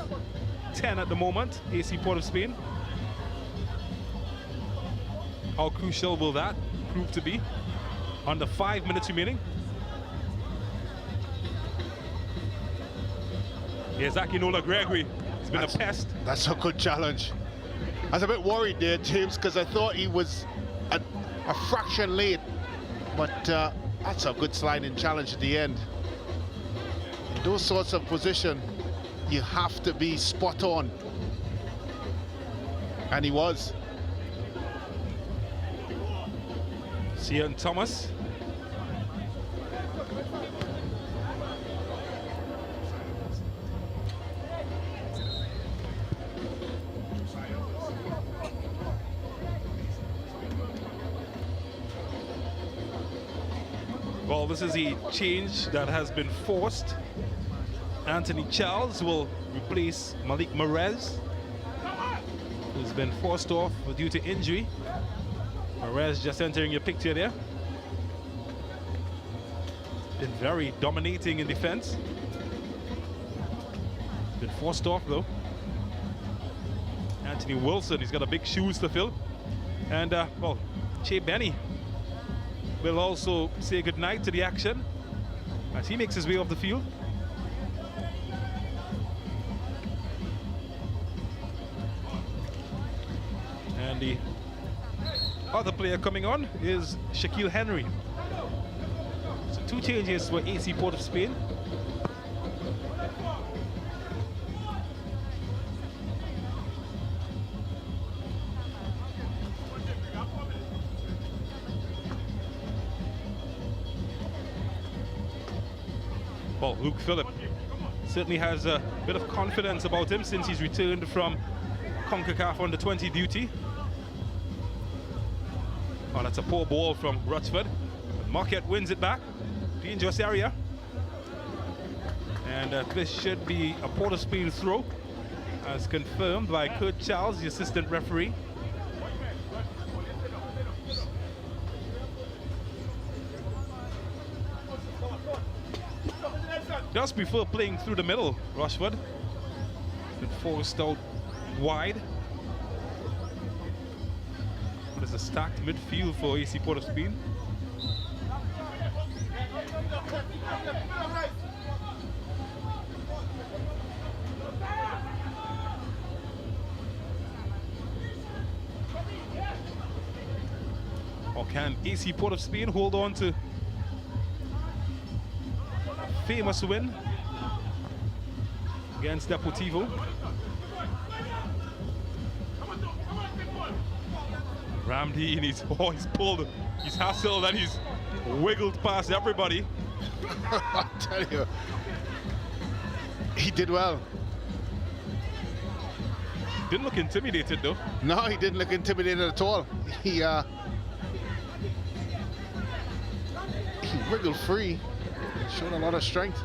10 at the moment, AC Port of Spain. How crucial will that prove to be? Under 5 minutes remaining. Here's Akinola Gregory. It's been a pest. That's a good challenge. I was a bit worried there, James, because I thought he was a fraction late. But that's a good sliding challenge at the end. In those sorts of position, you have to be spot on. And he was. Cian Thomas. Well, this is a change that has been forced. Anthony Charles will replace Malik Marez, who's been forced off due to injury. Marez just entering your picture there. Been very dominating in defense. Been forced off though. Anthony Wilson, he's got a big shoes to fill. And well, Che Benny will also say goodnight to the action as he makes his way off the field. And the other player coming on is Shaquille Henry. So 2 changes for AC Port of Spain. Well, Luke Phillip certainly has a bit of confidence about him since he's returned from CONCACAF Under-20 duty. Oh, that's a poor ball from Rutsford. Marquette wins it back. Dangerous area. And this should be a Port of Spain throw, as confirmed by Kurt Charles, the assistant referee. Just prefer playing through the middle, Rushford. Been forced out wide. There's a stacked midfield for AC Port of Spain. Or can AC Port of Spain hold on to famous win against Deportivo? Ramdeen, he's pulled, he's hassled and he's wiggled past everybody. I tell you, he did well. Didn't look intimidated though. No, he didn't look intimidated at all. He wiggled free, showed a lot of strength.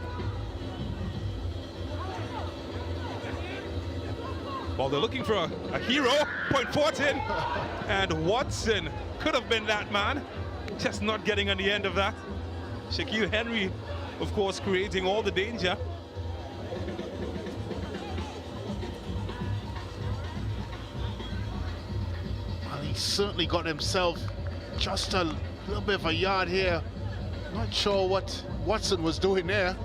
Well, they're looking for a hero. Point Fortin, and Watson could have been that man, just not getting on the end of that. Shaquille Henry, of course, creating all the danger. Well, he certainly got himself just a little bit of a yard here. Not sure what Watson was doing there.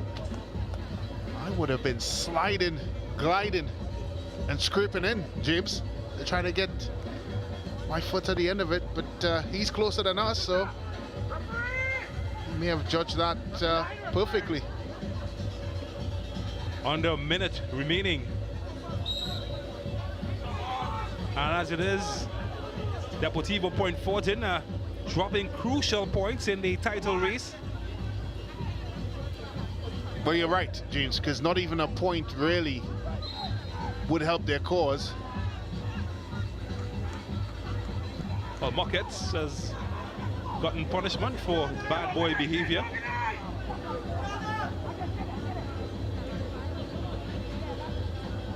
I would have been sliding, gliding, and scraping in, James. They're trying to get my foot at the end of it, but he's closer than us, so he may have judged that perfectly. Under a minute remaining. And as it is, Deportivo Point Fortin dropping crucial points in the title race. Well, you're right, James, because not even a point really would help their cause. Well, Mockets has gotten punishment for bad boy behavior.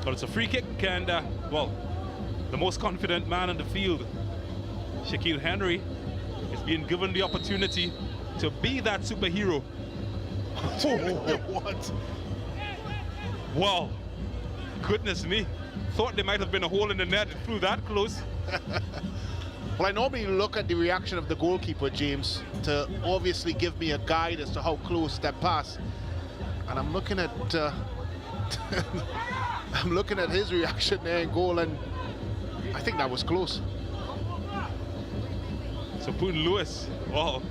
But it's a free kick, and well, the most confident man on the field, Shaquille Henry, is being given the opportunity to be that superhero. What? Wow, goodness me. Thought there might have been a hole in the net. It flew that close. Well, I normally look at the reaction of the goalkeeper, James, to obviously give me a guide as to how close that pass. And I'm looking at I'm looking at his reaction there in goal, and I think that was close. So Boone Lewis, wow.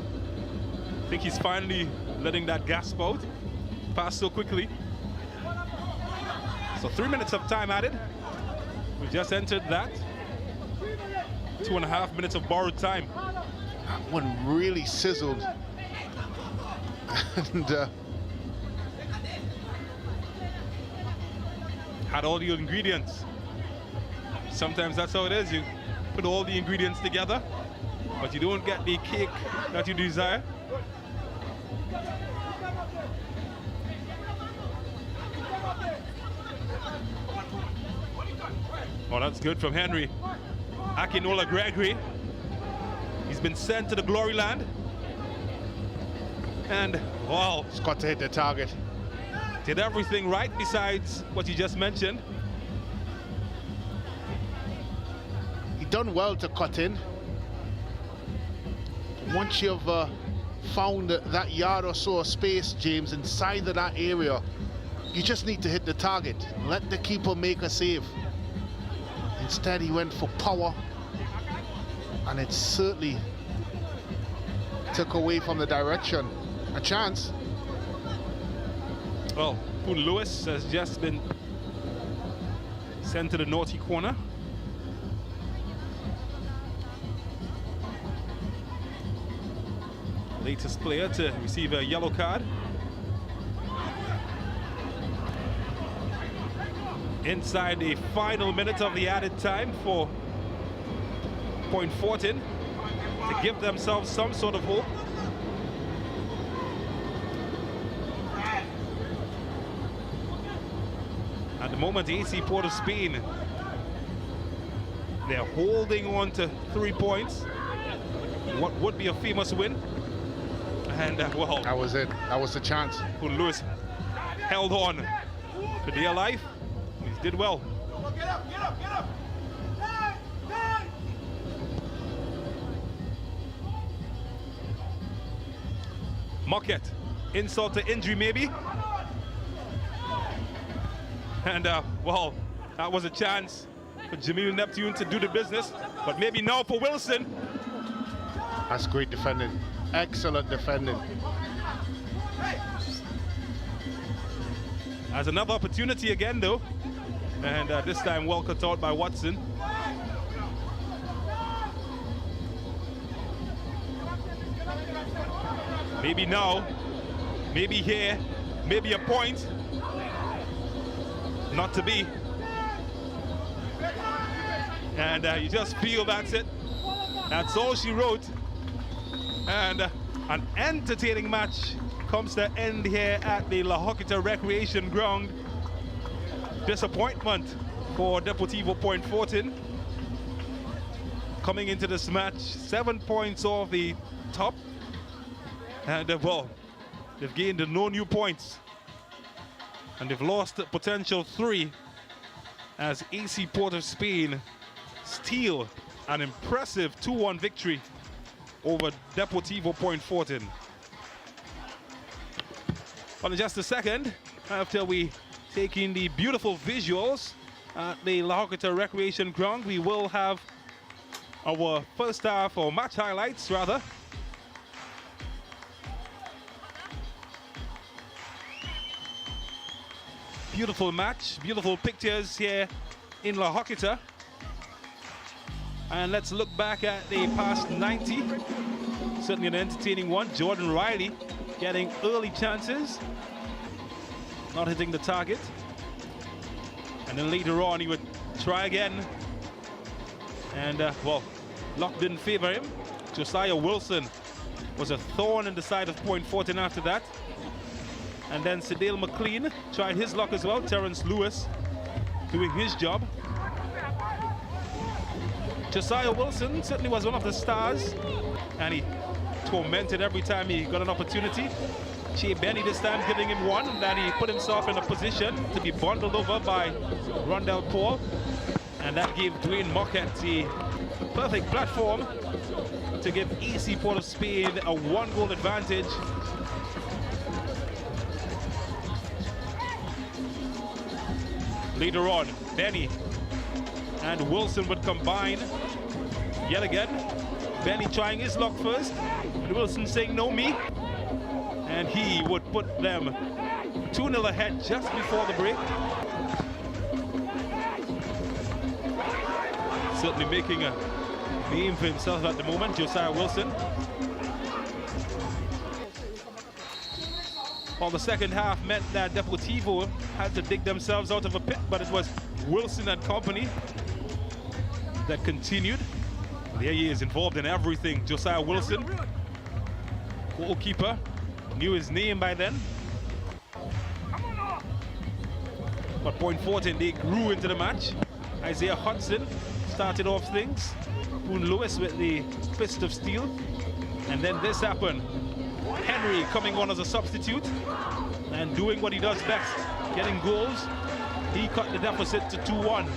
I think he's finally letting that gasp out. Passed so quickly. So 3 minutes of time added. We just entered that. 2.5 minutes of borrowed time. That one really sizzled. And had all the ingredients. Sometimes that's how it is. You put all the ingredients together, but you don't get the cake that you desire. Oh, that's good from Henry. Akinola Gregory. He's been sent to the glory land. And, wow. He's got to hit the target. Did everything right besides what you just mentioned. He done well to cut in. Once you've found that yard or so of space, James, inside of that area, you just need to hit the target. Let the keeper make a save. Instead, he went for power, and it certainly took away from the direction. A chance. Well, Boone Lewis has just been sent to the naughty corner. Latest player to receive a yellow card. Inside the final minute of the added time for Point Fortin to give themselves some sort of hope. At the moment, AC Port of Spain, they're holding on to 3 points. What would be a famous win. And well, that was it. That was the chance. Boone Lewis held on for dear life. He did well. Get up, get up, get up. Mocket, insult to injury maybe. And well, that was a chance for Jamil Neptune to do the business, but maybe now for Wilson. That's great defending. Excellent defending. Has another opportunity again though, and this time well cut out by Watson. Maybe now, maybe here, maybe a point. Not to be. And you just feel that's it. That's all she wrote. And an entertaining match comes to end here at the La Hoquita Recreation Ground. Disappointment for Deportivo Point Fortin. Coming into this match, 7 points off the top. And well, they've gained no new points. And they've lost a potential 3 as AC Port of Spain steal an impressive 2-1 victory over Deportivo Point Fortin. Well, in just a second, after we take in the beautiful visuals at the La Hoquita Recreation Ground, we will have our first half, or match highlights rather. Beautiful match, beautiful pictures here in La Hoquita. And let's look back at the past 90. Certainly an entertaining one. Jordan Riley getting early chances, not hitting the target. And then later on he would try again. And well, luck didn't favor him. Josiah Wilson was a thorn in the side of Point Fortin after that. And then Cedale McLean tried his luck as well. Terrence Lewis doing his job. Josiah Wilson certainly was one of the stars, and he tormented every time he got an opportunity. Che Benny this time giving him one, and then he put himself in a position to be bundled over by Rondell Paul. And that gave Dwayne Mocket the perfect platform to give AC Port of Spain a 1-goal advantage. Later on, Benny and Wilson would combine yet again. Benny trying his luck first, and Wilson saying no me. And he would put them 2-0 ahead just before the break. Certainly making a name for himself at the moment, Josiah Wilson. Well, the second half meant that Deportivo had to dig themselves out of a pit, but it was Wilson and company that continued. There he is, involved in everything. Josiah Wilson, goalkeeper, knew his name by then. But Point Fortin, they grew into the match. Isaiah Hudson started off things. Boone Lewis with the fist of steel. And then this happened. Henry coming on as a substitute and doing what he does best, getting goals. He cut the deficit to 2-1.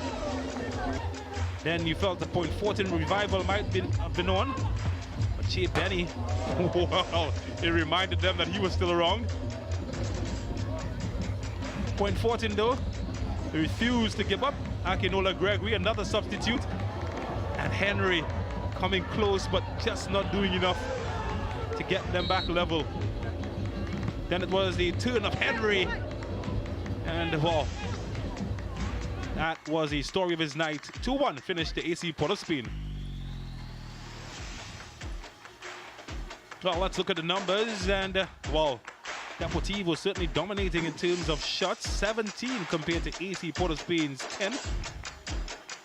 Then you felt the Point Fortin revival might have been on. But Che Benny, well, it reminded them that he was still around. Point Fortin though, refused to give up. Akinola Gregory, another substitute. And Henry coming close but just not doing enough to get them back level. Then it was the turn of Henry. And well, that was the story of his night. 2-1 finished the AC Port of Spain. Well, let's look at the numbers. And well, Deportivo certainly dominating in terms of shots. 17 compared to AC Port of Spain's 10.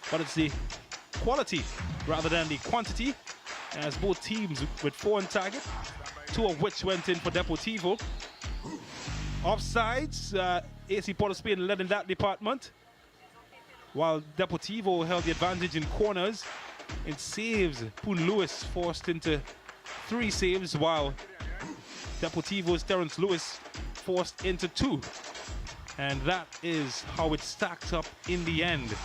But it's the quality rather than the quantity, as both teams with 4 on target, 2 of which went in for Deportivo. Offsides, AC Port of Spain led in that department, while Deportivo held the advantage in corners. In saves, Boone Lewis forced into 3 saves, while Deportivo's Terrence Lewis forced into 2. And that is how it stacked up in the end.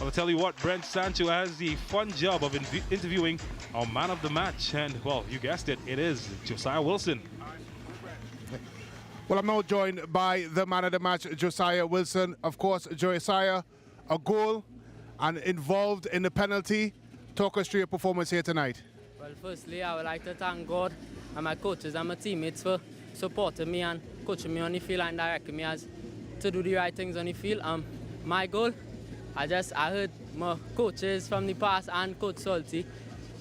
I'll tell you what, Brent Sancho has the fun job of interviewing our man of the match. And, well, you guessed it, it is Josiah Wilson. Well, I'm now joined by the man of the match, Josiah Wilson. Of course, Josiah, a goal and involved in the penalty. Talk us through your performance here tonight. Well, firstly, I would like to thank God and my coaches and my teammates for supporting me and coaching me on the field and directing me as to do the right things on the field. My goal, I heard my coaches from the past and Coach Salty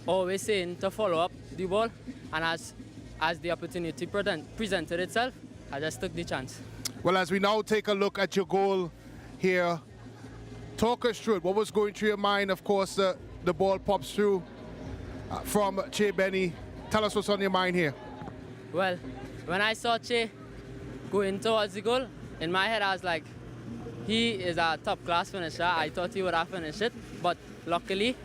always saying to follow up the ball, and as the opportunity presented itself, I just took the chance. Well, as we now take a look at your goal here, talk us through it. What was going through your mind? Of course, the ball pops through from Che Benny. Tell us what's on your mind here. Well, when I saw Che going towards the goal, in my head I was like, he is a top-class finisher. I thought he would have finished it, but luckily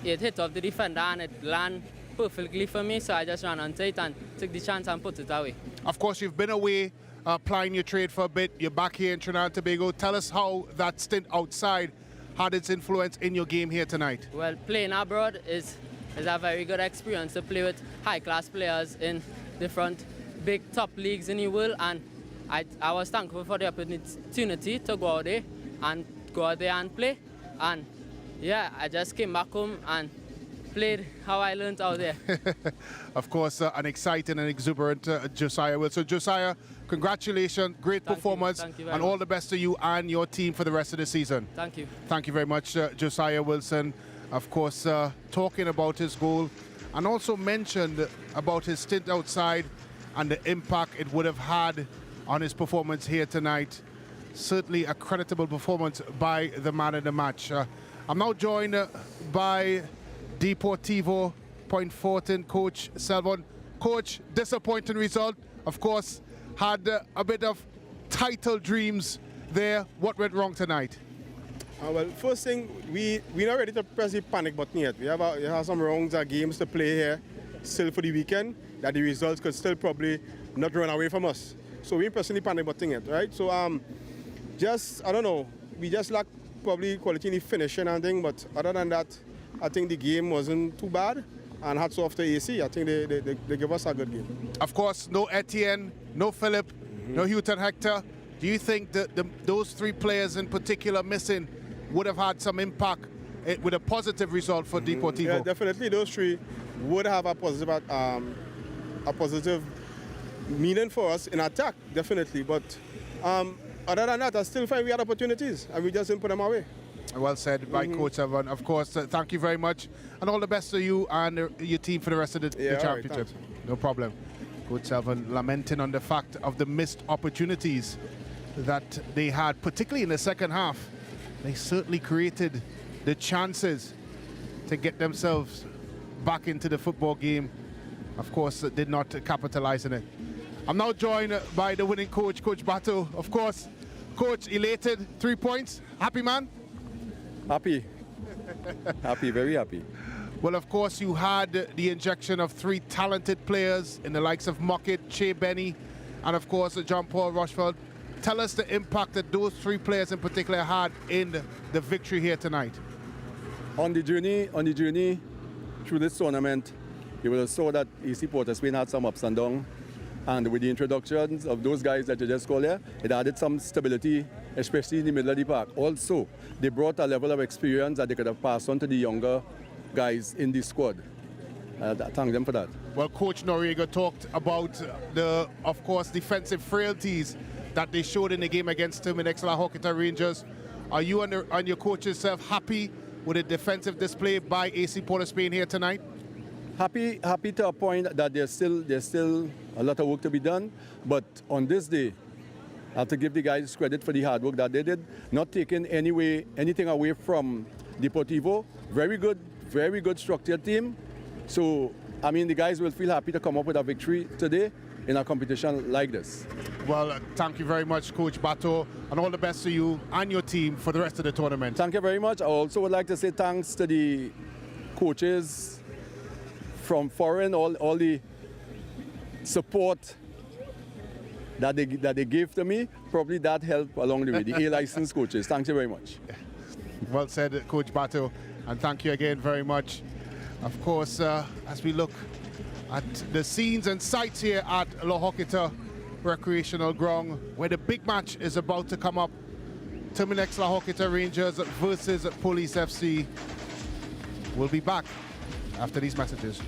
it hit off the defender and it landed perfectly for me, so I just ran onto it and took the chance and put it away. Of course, you've been away applying your trade for a bit. You're back here in Trinidad and Tobago. Tell us how that stint outside had its influence in your game here tonight. Well, playing abroad is a very good experience to play with high-class players in different big top leagues in the world, and I was thankful for the opportunity to go out there and play. And yeah, I just came back home and played how I learned out there. Of course, an exciting and exuberant Josiah Wilson. Josiah, congratulations, great performance, and all the best to you and your team for the rest of the season. Thank you. Thank you very much, Josiah Wilson. Of course, talking about his goal and also mentioned about his stint outside and the impact it would have had on his performance here tonight. Certainly a creditable performance by the man of the match. I'm now joined by Deportivo Point Fortin coach Selvon. Coach, disappointing result. Of course, had a bit of title dreams there. What went wrong tonight? Well, first thing, we're not ready to press the panic button yet. We have some rounds of games to play here still for the weekend, that the results could still probably not run away from us. So we ain't pressing the panic button yet, right? So just, I don't know, we just lack probably quality in the finishing and thing, but other than that, I think the game wasn't too bad. And hats off to AC, I think they give us a good game. Of course, no Etienne, no Philip, no Houghton Hector. Do you think that those 3 players in particular missing would have had some impact with a positive result for Deportivo? Yeah, definitely those 3 would have a positive meaning for us in attack, definitely. But other than that, I still find we had opportunities and we just didn't put them away. Well said by Coach Evan. Of course, thank you very much. And all the best to you and your team for the rest of the championship. Right, no problem. Coach Evan lamenting on the fact of the missed opportunities that they had, particularly in the second half. They certainly created the chances to get themselves back into the football game. Of course, did not capitalize on it. I'm now joined by the winning coach, Coach Bato. Of course, Coach, elated, 3 points. Happy, man? Happy. Happy, very happy. Well, of course, you had the injection of 3 talented players in the likes of Muckett, Che Benny, and of course, John Paul Rushford. Tell us the impact that those 3 players in particular had in the victory here tonight. On the journey through this tournament, you will have saw that AC Port of Spain had some ups and downs. And with the introductions of those guys that you just called here, it added some stability, especially in the middle of the park. Also, they brought a level of experience that they could have passed on to the younger guys in the squad. I thank them for that. Well, Coach Noriega talked about the, of course, defensive frailties that they showed in the game against Terminex La Hoqueta Rangers. Are you and your coach yourself happy with the defensive display by AC Port of Spain here tonight? Happy to a point that there's still a lot of work to be done, but on this day, I have to give the guys credit for the hard work that they did, not taking anything away from Deportivo. Very good structured team. So, I mean, the guys will feel happy to come up with a victory today in a competition like this. Well, thank you very much, Coach Bato, and all the best to you and your team for the rest of the tournament. Thank you very much. I also would like to say thanks to the coaches from foreign, all the support that they gave to me. Probably that helped along the way. The A-licensed coaches. Thank you very much. Well said, Coach Bato, and thank you again very much. Of course, as we look at the scenes and sights here at La Hoqueta Recreational Ground, where the big match is about to come up. Terminex La Hoqueta Rangers versus Police FC. We'll be back after these messages.